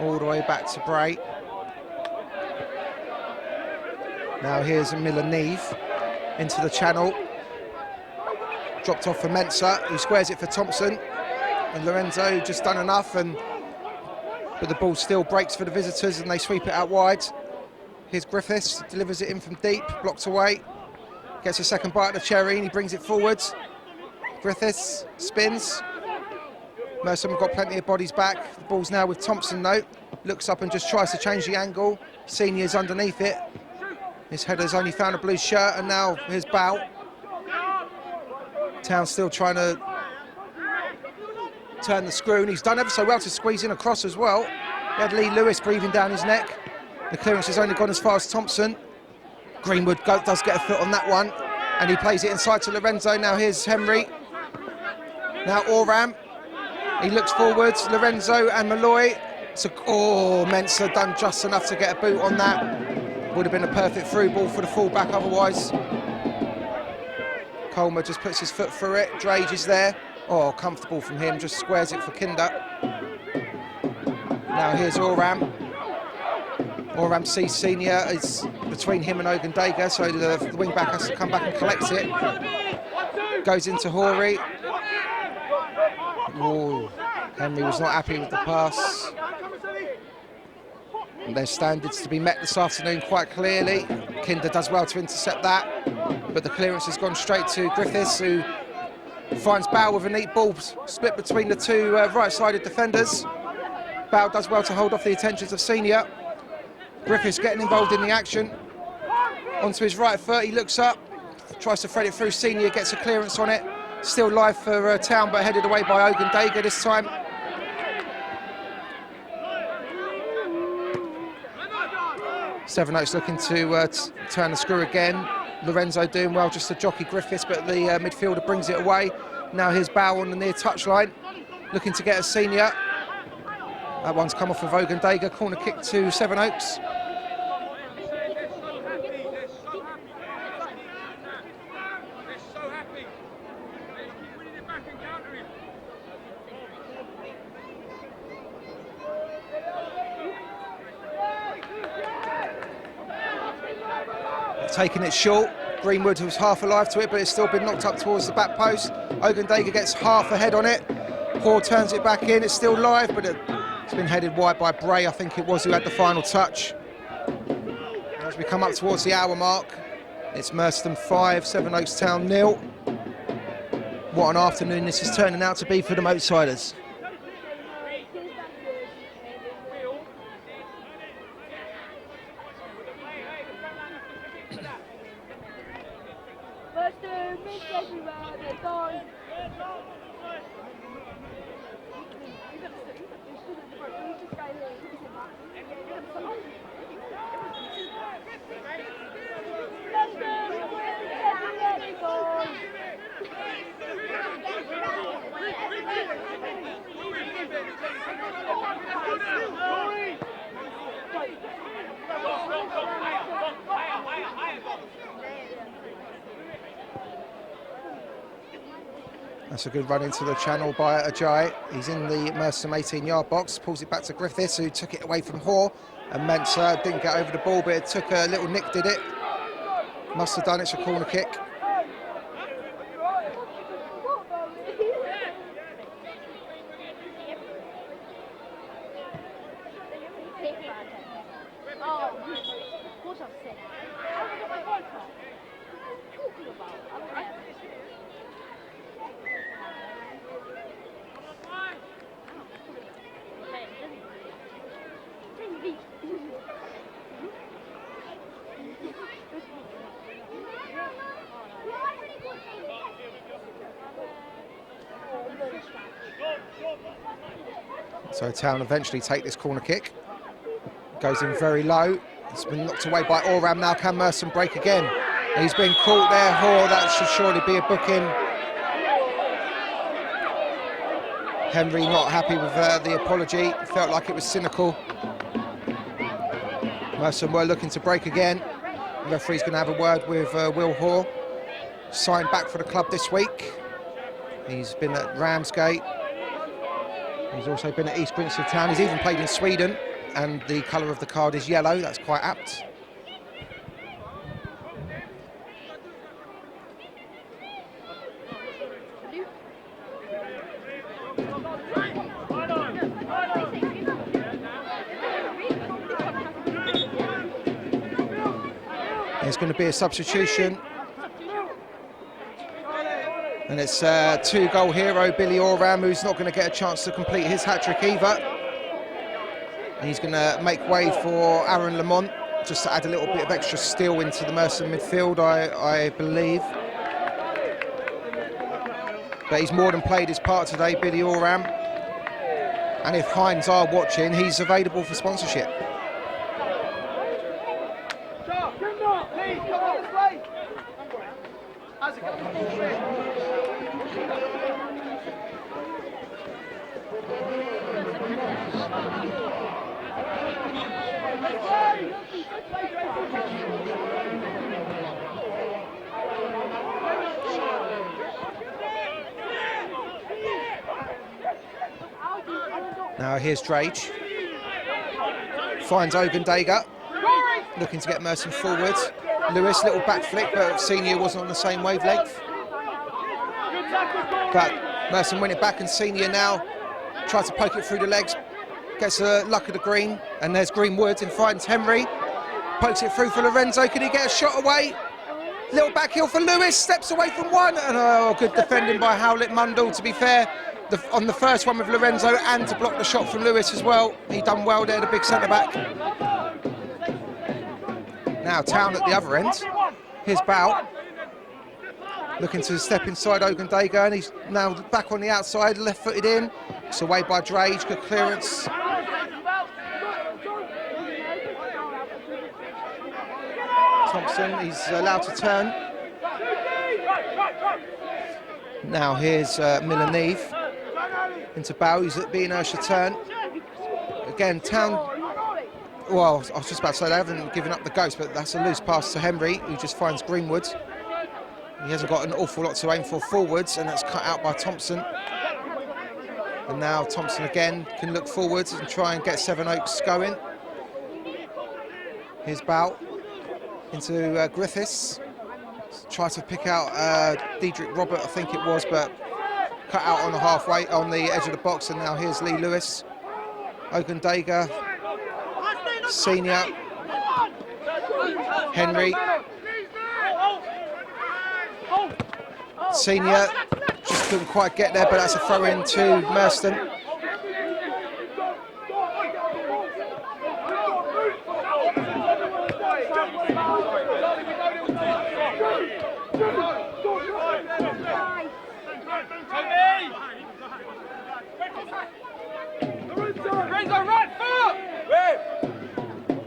All the way back to Bray. Now here's Miller Neve into the channel. Dropped off for Mensah, who squares it for Thompson. And Lorenzo just done enough, but the ball still breaks for the visitors and they sweep it out wide. Here's Griffiths, delivers it in from deep, blocked away. Gets a second bite of the cherry and he brings it forwards. Griffiths spins. Mestham have got plenty of bodies back. The ball's now with Thompson though. Looks up and just tries to change the angle. Senior's underneath it. His header's only found a blue shirt, and now here's Bow. Town still trying to turn the screw, and he's done ever so well to squeeze in across as well. He had Lee Lewis breathing down his neck. The clearance has only gone as far as Thompson. Greenwood does get a foot on that one, and he plays it inside to Lorenzo. Now here's Henry. Now Oram. He looks forwards. Lorenzo and Malloy. So, Mensah done just enough to get a boot on that. Would have been a perfect through ball for the full-back otherwise. Colmer just puts his foot through it. Drage is there. Oh, comfortable from him. Just squares it for Kinder. Now here's Oram. Oram sees Senior. It's between him and Ogundaga, so the wing-back has to come back and collects it. Goes into Hoare. Oh, Henry was not happy with the pass. And there's standards to be met this afternoon quite clearly. Kinder does well to intercept that, but the clearance has gone straight to Griffiths, who finds Bow with a neat ball split between the two right-sided defenders. Bow does well to hold off the attentions of Senior. Griffiths getting involved in the action. Onto his right foot, he looks up, tries to thread it through. Senior gets a clearance on it. Still live for Town, but headed away by Ogundaga this time. Sevenoaks looking to turn the screw again. Lorenzo doing well just to jockey Griffiths, but the midfielder brings it away. Now here's Bow on the near touchline, looking to get a Senior. That one's come off of Ogundaga. Corner kick to Sevenoaks. Taking it short. Greenwood was half alive to it, but it's still been knocked up towards the back post. Ogundaga gets half a head on it. Hoare turns it back in. It's still live, but it's been headed wide by Bray, I think it was, who had the final touch. As we come up towards the hour mark, it's Mestham 5, Sevenoaks Town 0. What an afternoon this is turning out to be for the Moatsiders. That's a good run into the channel by Ajay. He's in the Mestham 18-yard box, pulls it back to Griffiths, who took it away from Hoare. And Mensah didn't get over the ball, but it took a little nick, did it? Must have done, it's a corner kick. So Town eventually take this corner kick. Goes in very low. It's been knocked away by Oram. Now can Mestham break again? He's been caught there. Hoare, that should surely be a booking. Henry not happy with the apology. Felt like it was cynical. Mestham were looking to break again. The referee's going to have a word with Will Hoare. Signed back for the club this week. He's been at Ramsgate. He's also been at East Grinstead Town. He's even played in Sweden, and the colour of the card is yellow. That's quite apt. There's going to be a substitution. And it's two-goal hero, Billy Oram, who's not going to get a chance to complete his hat-trick either. And he's going to make way for Aaron Lamont, just to add a little bit of extra steel into the Mestham midfield, I believe. But he's more than played his part today, Billy Oram. And if Hines are watching, he's available for sponsorship. Now here's Drage. Finds Ogundaga. Looking to get Mestham forward. Lewis, little back flick, but Senior wasn't on the same wavelength. But Mestham win it back, and Senior now tries to poke it through the legs. Gets the luck of the green, and there's Greenwood and finds Henry. Pokes it through for Lorenzo. Can he get a shot away? Little back heel for Lewis. Steps away from one. And good defending by Howlett Mundell, to be fair. On the first one with Lorenzo, and to block the shot from Lewis as well. He done well there, the big centre-back. Now Town at the other end. Here's Bow. Looking to step inside Ogundaga, and he's now back on the outside, left-footed in. It's away by Drage, good clearance. Thompson, he's allowed to turn. Now here's Miller-Neve into Bow, who's being urged to turn. Again, Town, well, I was just about to say they haven't given up the ghost, but that's a loose pass to Henry, who just finds Greenwood. He hasn't got an awful lot to aim for forwards, and that's cut out by Thompson. And now Thompson again can look forwards and try and get Sevenoaks going. Here's Bow into Griffiths. Try to pick out Diedrich Robert, I think it was, but cut out on the halfway, on the edge of the box. And now here's Lee Lewis. Ogundaga, Senior, Henry. Senior just couldn't quite get there, but that's a throw in to Mestham.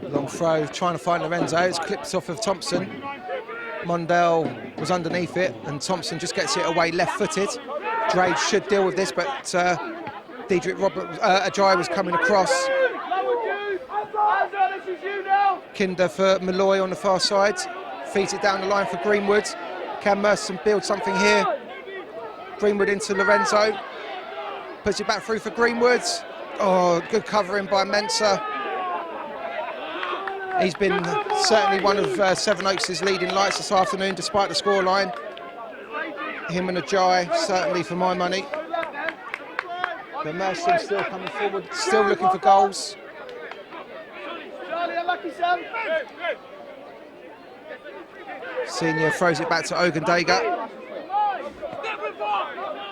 Long throw, trying to find Lorenzo. It's clipped off of Thompson. Mundell was underneath it, and Thompson just gets it away left-footed. Drage should deal with this, but Diedrich Robert, Ajay was coming across. Kinder for Malloy on the far side. Feeds it down the line for Greenwood. Can Mestham build something here? Greenwood into Lorenzo. Puts it back through for Greenwood. Oh, good covering by Mensah. He's been certainly one of Sevenoaks' leading lights this afternoon, despite the scoreline. Him and Ajay, certainly for my money. But Mestham still coming forward, still looking for goals. Senior throws it back to Ogundega.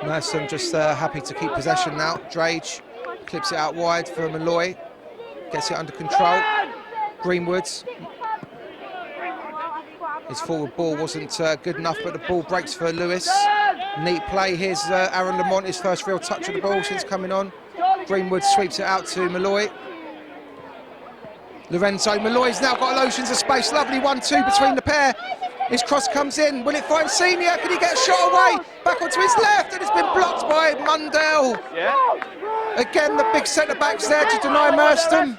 Mestham just happy to keep possession now. Drage clips it out wide for Malloy. Gets it under control. Greenwood. His forward ball wasn't good enough, but the ball breaks for Lewis. Neat play. Here's Aaron Lamont, his first real touch of the ball since coming on. Greenwood sweeps it out to Malloy. Lorenzo, Malloy's now got lotions of space. Lovely 1-2 between the pair. His cross comes in. Will it find Senior? Can he get a shot away? Back onto his left, and it's been blocked by Mundell. Yeah. Again, the big centre-backs there to deny Mestham.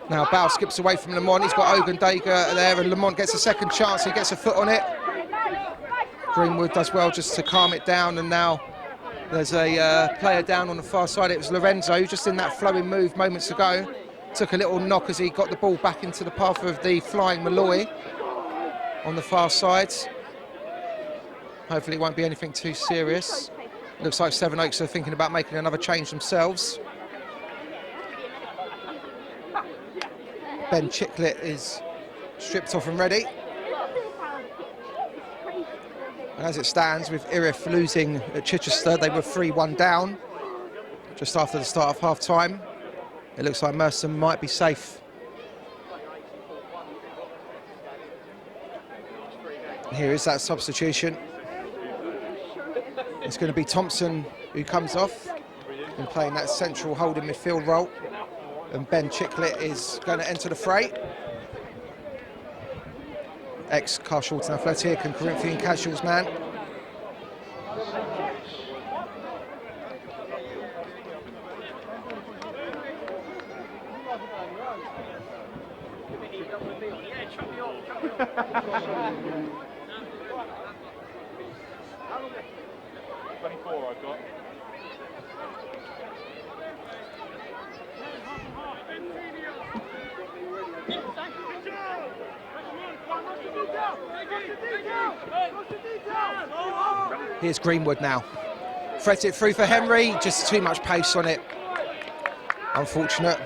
Now Bow skips away from Lamont. He's got Ogundega there, and Lamont gets a second chance. He gets a foot on it. Greenwood does well just to calm it down, and now there's a player down on the far side. It was Lorenzo, just in that flowing move moments ago. Took a little knock as he got the ball back into the path of the flying Malloy on the far side. Hopefully it won't be anything too serious. Looks like Sevenoaks are thinking about making another change themselves. Ben Chicklett is stripped off and ready. And as it stands, with Irif losing at Chichester, they were 3-1 down just after the start of half-time. It looks like Mestham might be safe. Here is that substitution. It's going to be Thompson who comes off and playing that central holding midfield role. And Ben Chicklett is going to enter the fray. Ex-Carshalton Athletic and Corinthian Casuals man. I've got. Here's Greenwood now. Threads it through for Henry, just too much pace on it. Unfortunate.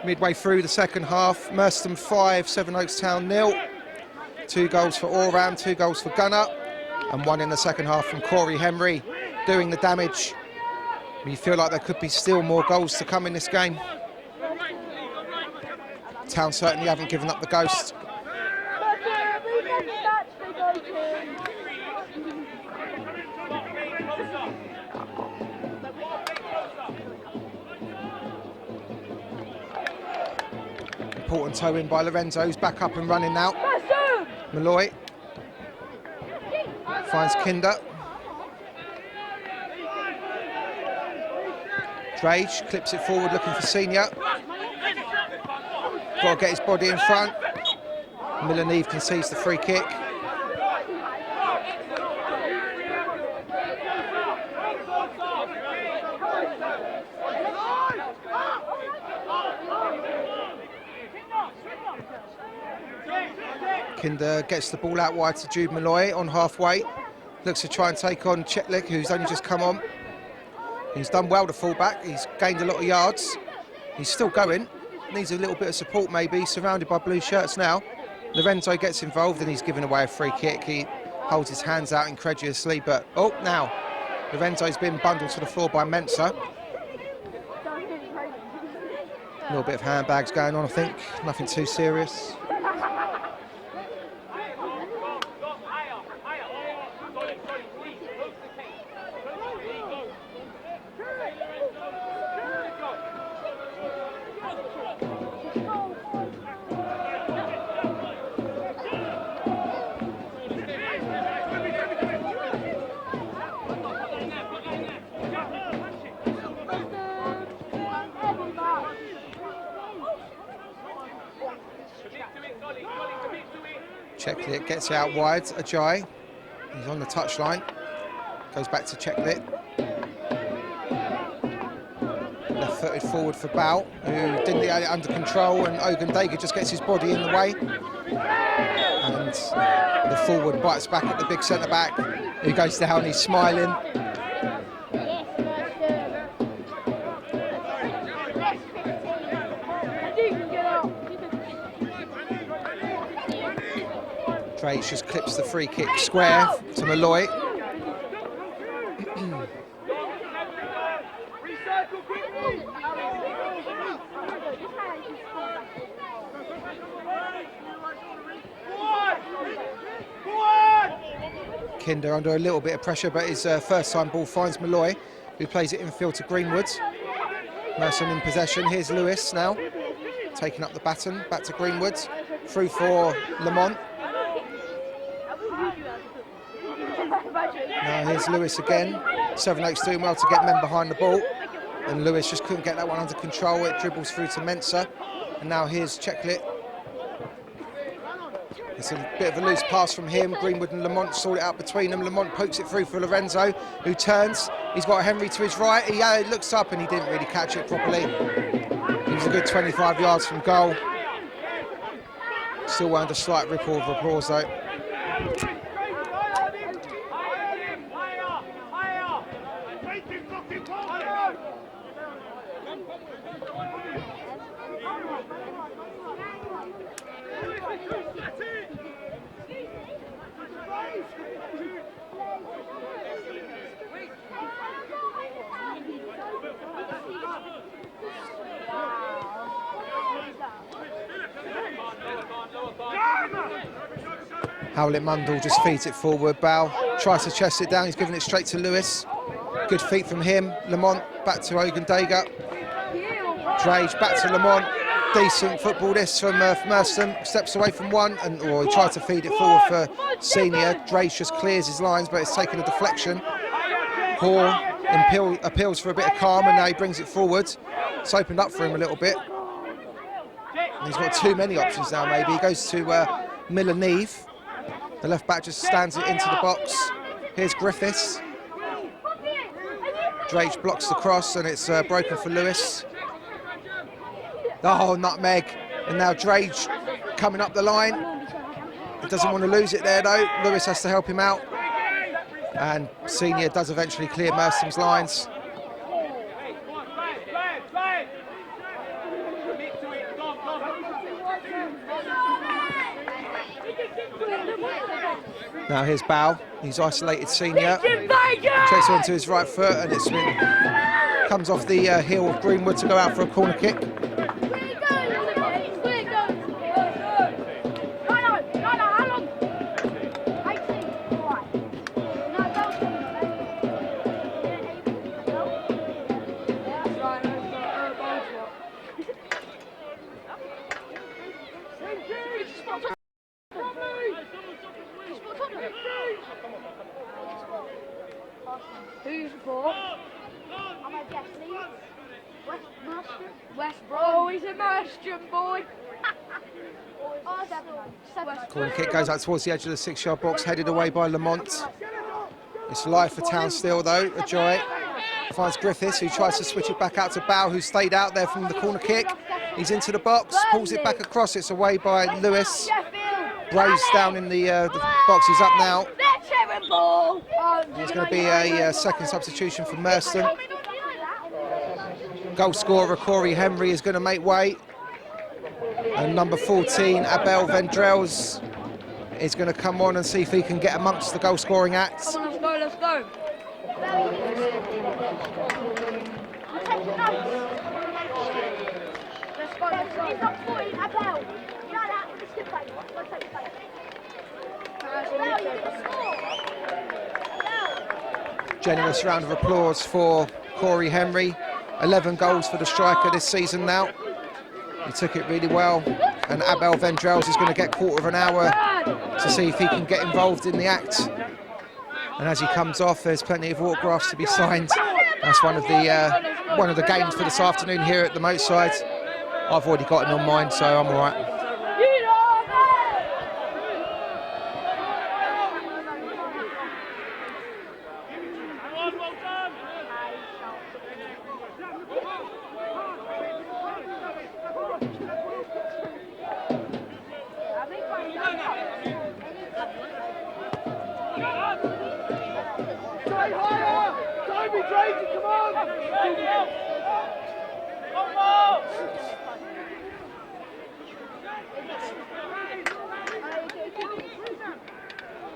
Midway through the second half, Mestham 5, Sevenoaks Town 0. 2 goals for Oram, 2 goals for Gunner, and 1 in the second half from Corey Henry, doing the damage. You feel like there could be still more goals to come in this game. Town certainly haven't given up the ghost. Important toe in by Lorenzo, who's back up and running now. Malloy finds Kinder. Drage clips it forward looking for Senior. Got to get his body in front. Milleneve concedes the free kick. Kinder gets the ball out wide to Jude Malloy on halfway. Looks to try and take on Chetlik, who's only just come on. He's done well to fall back. He's gained a lot of yards. He's still going. Needs a little bit of support maybe. Surrounded by blue shirts now. Lorenzo gets involved and he's given away a free kick. He holds his hands out incredulously, but oh, now Lorenzo's been bundled to the floor by Mensah. A little bit of handbags going on, I think. Nothing too serious. Checklit gets it out wide. Ajay, he's on the touchline. Goes back to Checklit. Left-footed forward for Bow, who didn't get it under control, and Ogundaga just gets his body in the way. And the forward bites back at the big centre-back, who goes down, he's smiling. Drake just clips the free kick square to Malloy. Kinder under a little bit of pressure, but his first time ball finds Malloy, who plays it infield to Greenwood. Mestham in possession. Here's Lewis now, taking up the baton, back to Greenwood, through for Lamont. Now here's Lewis again. Sevenoaks doing well to get men behind the ball, and Lewis just couldn't get that one under control. It dribbles through to Mensah, and now here's Checklit. It's a bit of a loose pass from him. Greenwood and Lamont sort it out between them. Lamont pokes it through for Lorenzo, who turns. He's got Henry to his right. He looks up and he didn't really catch it properly. He was a good 25 yards from goal. Still under slight ripple of applause though. Howlett Mundell just feeds it forward. Bow tries to chest it down. He's giving it straight to Lewis. Good feet from him. Lamont back to Ogundaga. Drage back to Lamont. Decent football this from Mestham. Steps away from one, and he tried to feed it forward for Senior. Drage just clears his lines, but it's taken a deflection. Hall appeals for a bit of calm, and now he brings it forward. It's opened up for him a little bit. And he's got too many options now, maybe. He goes to Miller Neve. The left back just stands it into the box. Here's Griffiths. Drage blocks the cross, and it's broken for Lewis. Oh, nutmeg. And now Drage coming up the line. He doesn't want to lose it there though. Lewis has to help him out. And Senior does eventually clear Mertham's lines. Now here's Bow. He's isolated Senior. Takes onto his right foot, and it's been comes off the heel of Greenwood to go out for a corner kick. Who's for? West Brom. Oh, he's a Mestham boy. Corner kick goes out towards the edge of the 6-yard box, headed away by Lamont. It's live for Town still though. Ajoy finds Griffiths, who tries to switch it back out to Bow, who stayed out there from the corner kick. He's into the box, pulls it back across. It's away by Lewis. Braves down in the box. He's up now. There's going to be a second substitution for Mestham. Goal scorer Corey Henry is going to make way. And number 14, Abel Vendrels, is going to come on and see if he can get amongst the goal scoring acts. Come on, let's go, Generous round of applause for Corey Henry. 11 goals for the striker this season now. He took it really well. And Abel Vendrels is going to get quarter of an hour to see if he can get involved in the act. And as he comes off, there's plenty of autographs to be signed. That's one of the games for this afternoon here at the Moatside. I've already got it on mine, so I'm all right.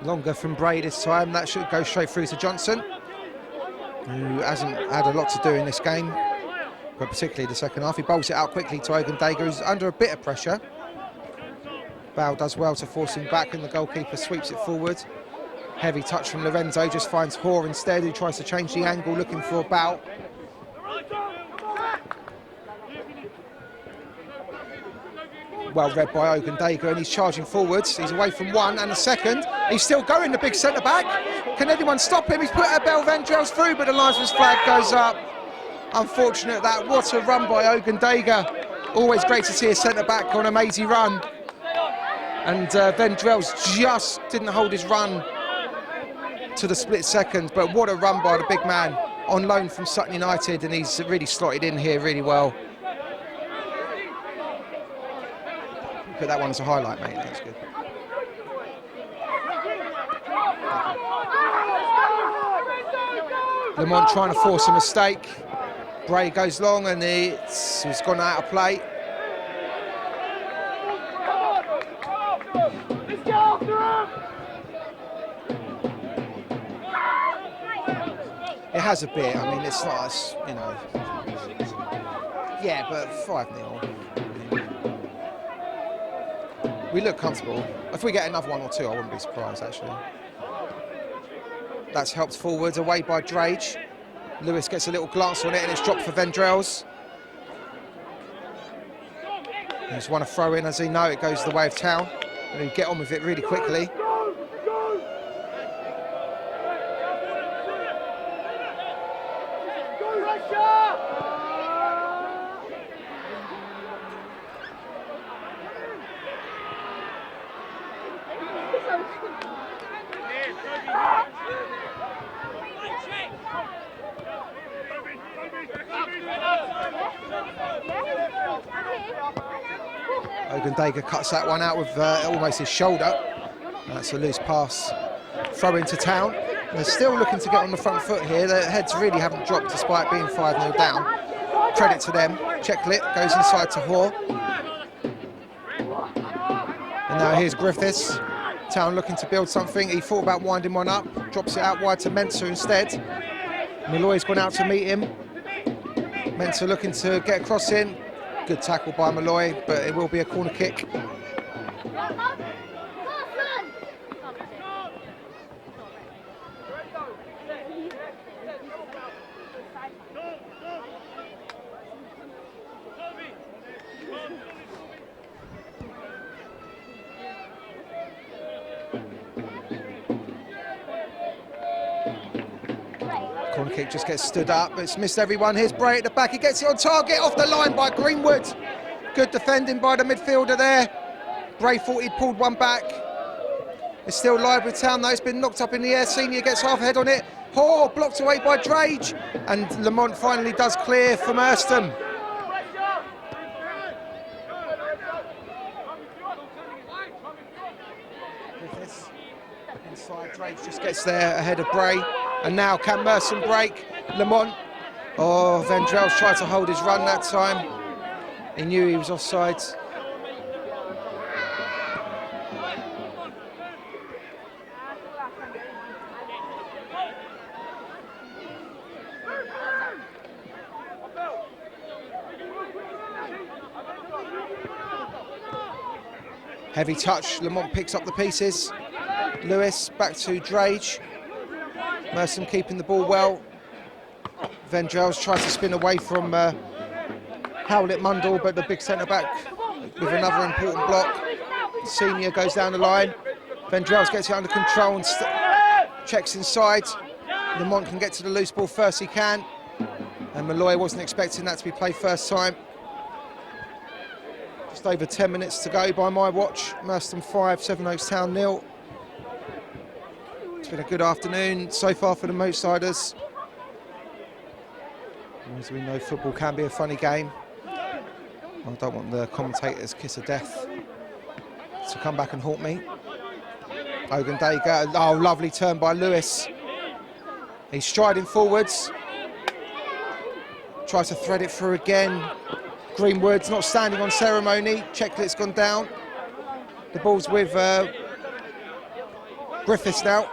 Longer from Bray this time. That should go straight through to Johnson, who hasn't had a lot to do in this game, but particularly the second half. He bowls it out quickly to Ogundaga, who's under a bit of pressure. Bow does well to force him back, and the goalkeeper sweeps it forward. Heavy touch from Lorenzo, just finds Hoare instead, who tries to change the angle, looking for a Bow. Well read by Ogundaga, and he's charging forwards. He's away from one and a second. He's still going, the big centre-back. Can anyone stop him? He's put Abel Vendrell's through, but the linesman's flag goes up. Unfortunate that. What a run by Ogundaga. Always great to see a centre-back on a mazy run. And Vendrell's just didn't hold his run to the split second, but what a run by the big man on loan from Sutton United, and he's really slotted in here really well. Put that one as a highlight, mate. That's good. Lamont trying to force a mistake. Bray goes long, and he's gone out of play. It has a bit. I mean, it's not as, you know. Yeah, but 5-0. We look comfortable. If we get another one or two, I wouldn't be surprised, actually. That's helped forwards, away by Drage. Lewis gets a little glance on it, and it's dropped for Vendrell's. He's won a throw-in, as he know it goes the way of Town. And he'll get on with it really quickly. Ogundaga cuts that one out with almost his shoulder. That's a loose pass. Throw into Town. They're still looking to get on the front foot here. Their heads really haven't dropped despite being 5-0 down. Credit to them. Checklit goes inside to Hoare. And now here's Griffiths. Town looking to build something. He thought about winding one up. Drops it out wide to Mensah instead. Malloy's gone out to meet him. Mensah looking to get a cross in. Good tackle by Malloy, but it will be a corner kick. Corner kick just gets stood up, but it's missed everyone. Here's Bray at the back, he gets it on target, off the line by Greenwood. Good defending by the midfielder there. Bray thought he'd pulled one back. It's still live with Town though, it's been knocked up in the air. Senior gets half a head on it. Hoare blocked away by Drage, and Lamont finally does clear for Mestham. Inside, Drage just gets there ahead of Bray. And now can Mestham break? Lamont. Oh, Vendrell's tried to hold his run that time. He knew he was offside. Heavy touch, Lamont picks up the pieces. Lewis back to Drage. Mestham keeping the ball well. Vendrell's tries to spin away from Howlett Mundell, but the big centre-back with another important block. Senior goes down the line. Vendrell's gets it under control and checks inside. Lamont can get to the loose ball first he can. And Malloy wasn't expecting that to be played first time. Just over 10 minutes to go by my watch. Mestham 5, Sevenoaks Town 0. It's been a good afternoon so far for the Moatsiders. As we know, football can be a funny game. I don't want the commentators' kiss of death to come back and haunt me. Ogundaga, oh, lovely turn by Lewis. He's striding forwards. Tries to thread it through again. Greenwood's not standing on ceremony. Checklet's gone down. The ball's with Griffiths now.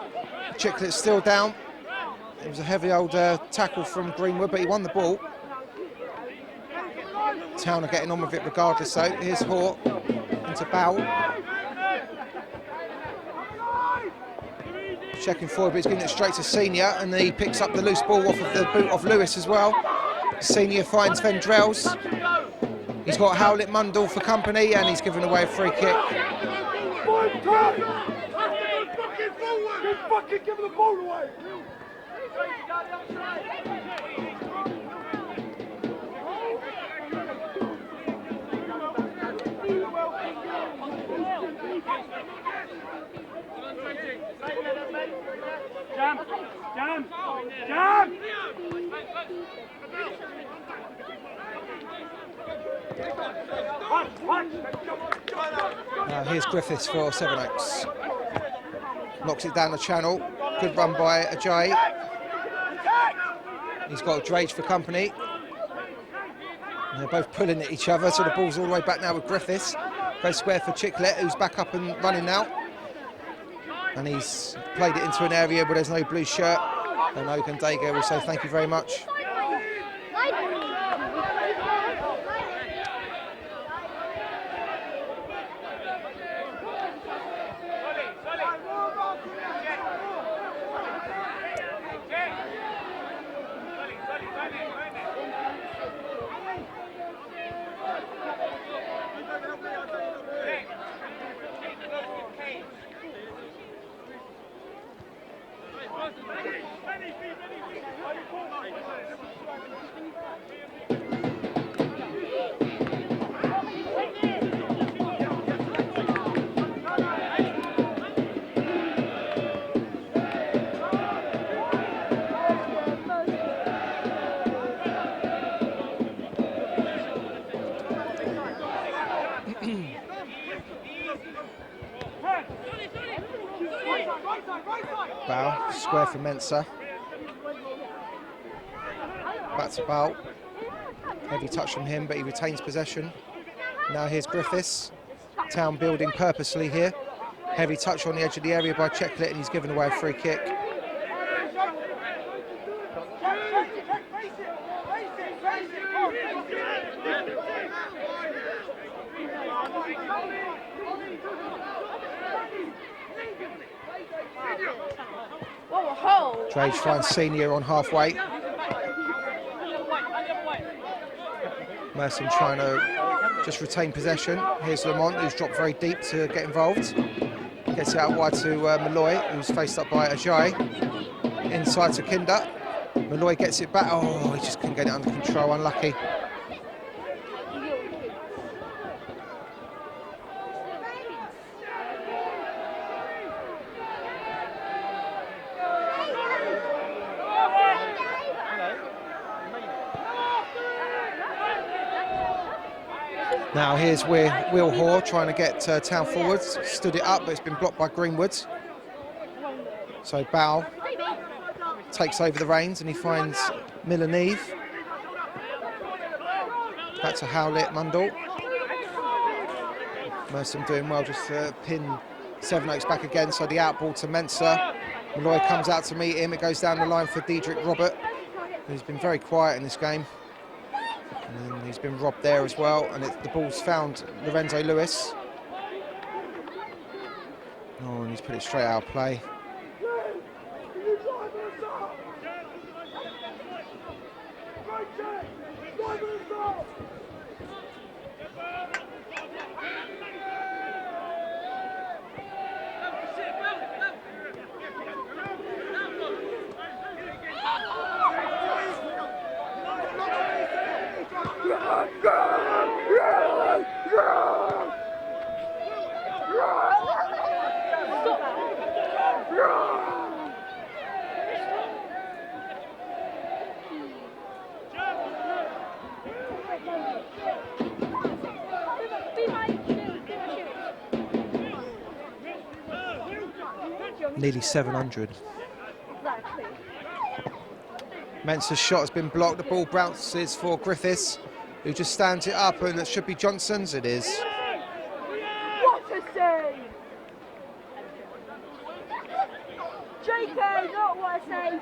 Checklet's still down. It was a heavy old tackle from Greenwood, but he won the ball. Town are getting on with it regardless though. Here's Hort into Bow. Checking forward, but he's giving it straight to Senior, and he picks up the loose ball off of the boot of Lewis as well. Senior finds Vendrells. He's got Howlett Mundell for company, and he's given away a free kick. Jam! Now here's Griffiths for Sevenoaks. Knocks it down the channel. Good run by Ajayi. He's got Drage for company. And they're both pulling at each other, so the ball's all the way back now with Griffiths. Goes square for Chicklet, who's back up and running now. And he's played it into an area where there's no blue shirt. And Ogundega will say thank you very much. Bow, square for Mensah. Back to Bow. Heavy touch from him, but he retains possession. Now here's Griffiths. Town building purposely here. Heavy touch on the edge of the area by Checklet, and he's given away a free kick. Drage finds Senior on halfway. Mestham trying to just retain possession. Here's Lamont, who's dropped very deep to get involved. Gets it out wide to Malloy, who's faced up by Ajayi. Inside to Kinder. Malloy gets it back. Oh, he just couldn't get it under control, unlucky. Now here's Will Hoare trying to get Town forwards. Stood it up, but it's been blocked by Greenwood. So Bow takes over the reins and he finds Milleneve. Back to Howlett Mundell. Mestham doing well just to pin Sevenoaks back again. So the outball to Mensah. Malloy comes out to meet him. It goes down the line for Diedrich Robert, who's been very quiet in this game. And then he's been robbed there as well, and the ball's found Lorenzo Lewis. Oh, and he's put it straight out of play. Nearly 700. Mensah's shot has been blocked. The ball bounces for Griffiths, who just stands it up, and it should be Johnson's. It is. What a save! JK, not what a save!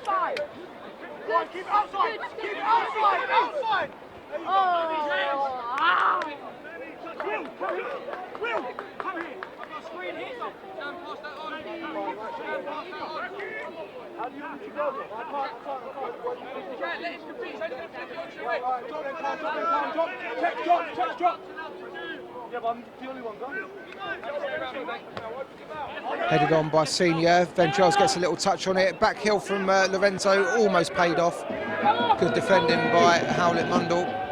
Five. Good. Keep it outside! Keep it outside! Outside! Oh! Will, come here! Will, come here! I've got a screen here. Stand past that on. Stand past that on. How do you want to go? I can't. Yeah, let him compete. He's only going to flip it onto your way. Drop. Yeah, but I'm the only one going. Headed on by Senior. Ventrells gets a little touch on it. Back heel from Lorenzo, almost paid off. Good defending by Howlett Mundell.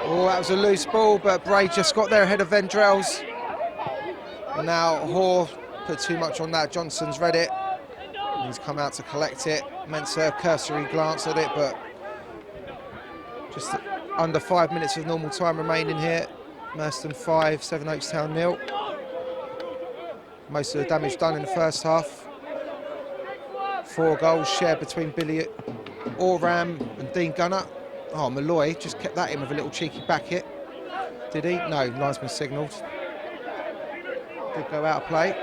Oh, that was a loose ball, but Bray just got there ahead of Vendrells. And now Hoare put too much on that. Johnson's read it. He's come out to collect it. Mensah, cursory glance at it, but just under 5 minutes of normal time remaining here. Mestham 5, Sevenoaks Town 0. Most of the damage done in the first half. 4 goals shared between Billy Oram and Dean Gunner. Oh, Malloy just kept that in with a little cheeky back hit. Did he? No, linesman signalled. Did go out of play.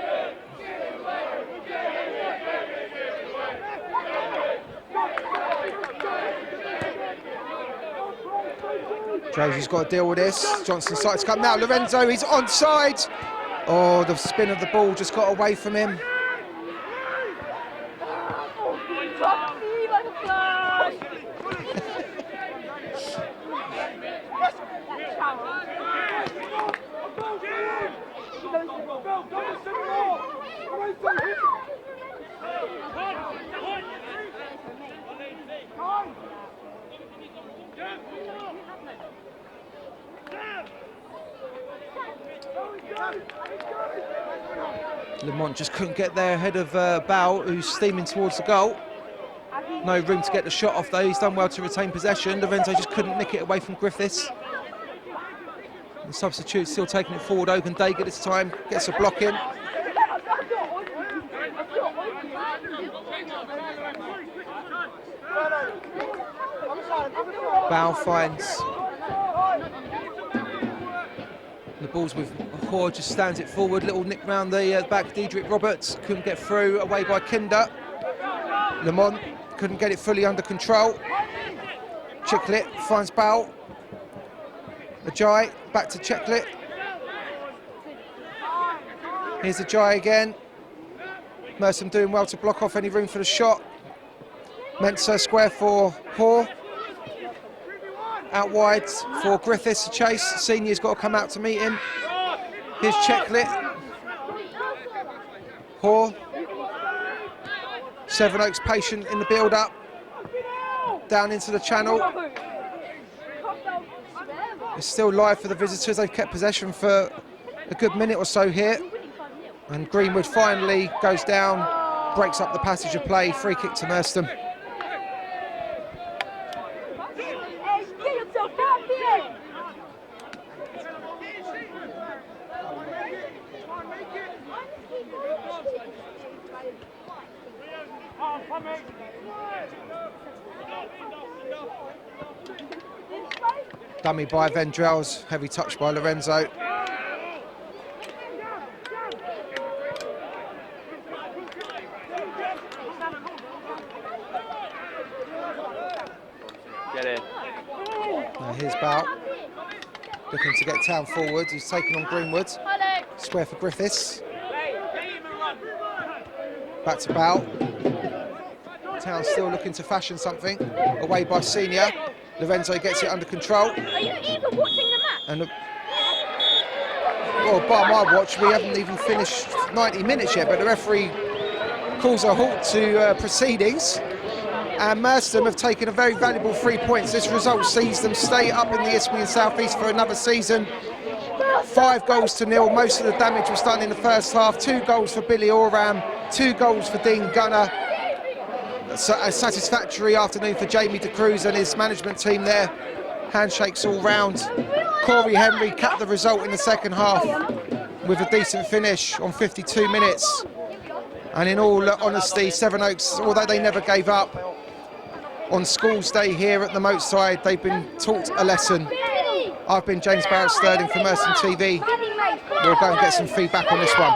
Josie's got to deal with this. Johnson starts to come now. Lorenzo, he's onside. Oh, the spin of the ball just got away from him. Lamont just couldn't get there ahead of Bow, who's steaming towards the goal. No room to get the shot off though. He's done well to retain possession. Lorenzo just couldn't nick it away from Griffiths. The substitute still taking it forward. Open Dager this time, gets a block in. Bow finds the ball's with Hoare, just stands it forward. Little nick round the back. Diedrich Roberts couldn't get through, away by Kinder. Lamont couldn't get it fully under control. Chiclet finds Bow. Ajay back to Chiclet. Here's Ajay again. Mestham doing well to block off any room for the shot. Mensah square for Hoare. Out wide for Griffiths to chase. Senior's got to come out to meet him. Here's Chiclet. Hoare. Sevenoaks patient in the build-up. Down into the channel. It's still live for the visitors. They've kept possession for a good minute or so here. And Greenwood finally goes down, breaks up the passage of play. Free kick to Mestham. Dummy by Vendrells, heavy touch by Lorenzo. Get in. Now here's Bow, looking to get Town forward. He's taken on Greenwood. Square for Griffiths. Back to Bow. Town still looking to fashion something. Away by Senior. Lorenzo gets it under control. Are you even watching the match? And well, by my watch, we haven't even finished 90 minutes yet, but the referee calls a halt to proceedings. And Mestham have taken a very valuable 3 points. This result sees them stay up in the Isthmian South East for another season. 5 goals to nil. Most of the damage was done in the first half. 2 goals for Billy Oram, 2 goals for Dean Gunner. So a satisfactory afternoon for Jamie De Cruz and his management team there. Handshakes all round. Corey Henry capped the result in the second half with a decent finish on 52 minutes. And in all honesty, Sevenoaks, although they never gave up, on Schools Day here at the Moat side, they've been taught a lesson. I've been James Barrett Sterling from Mestham TV. We'll go and get some feedback on this one.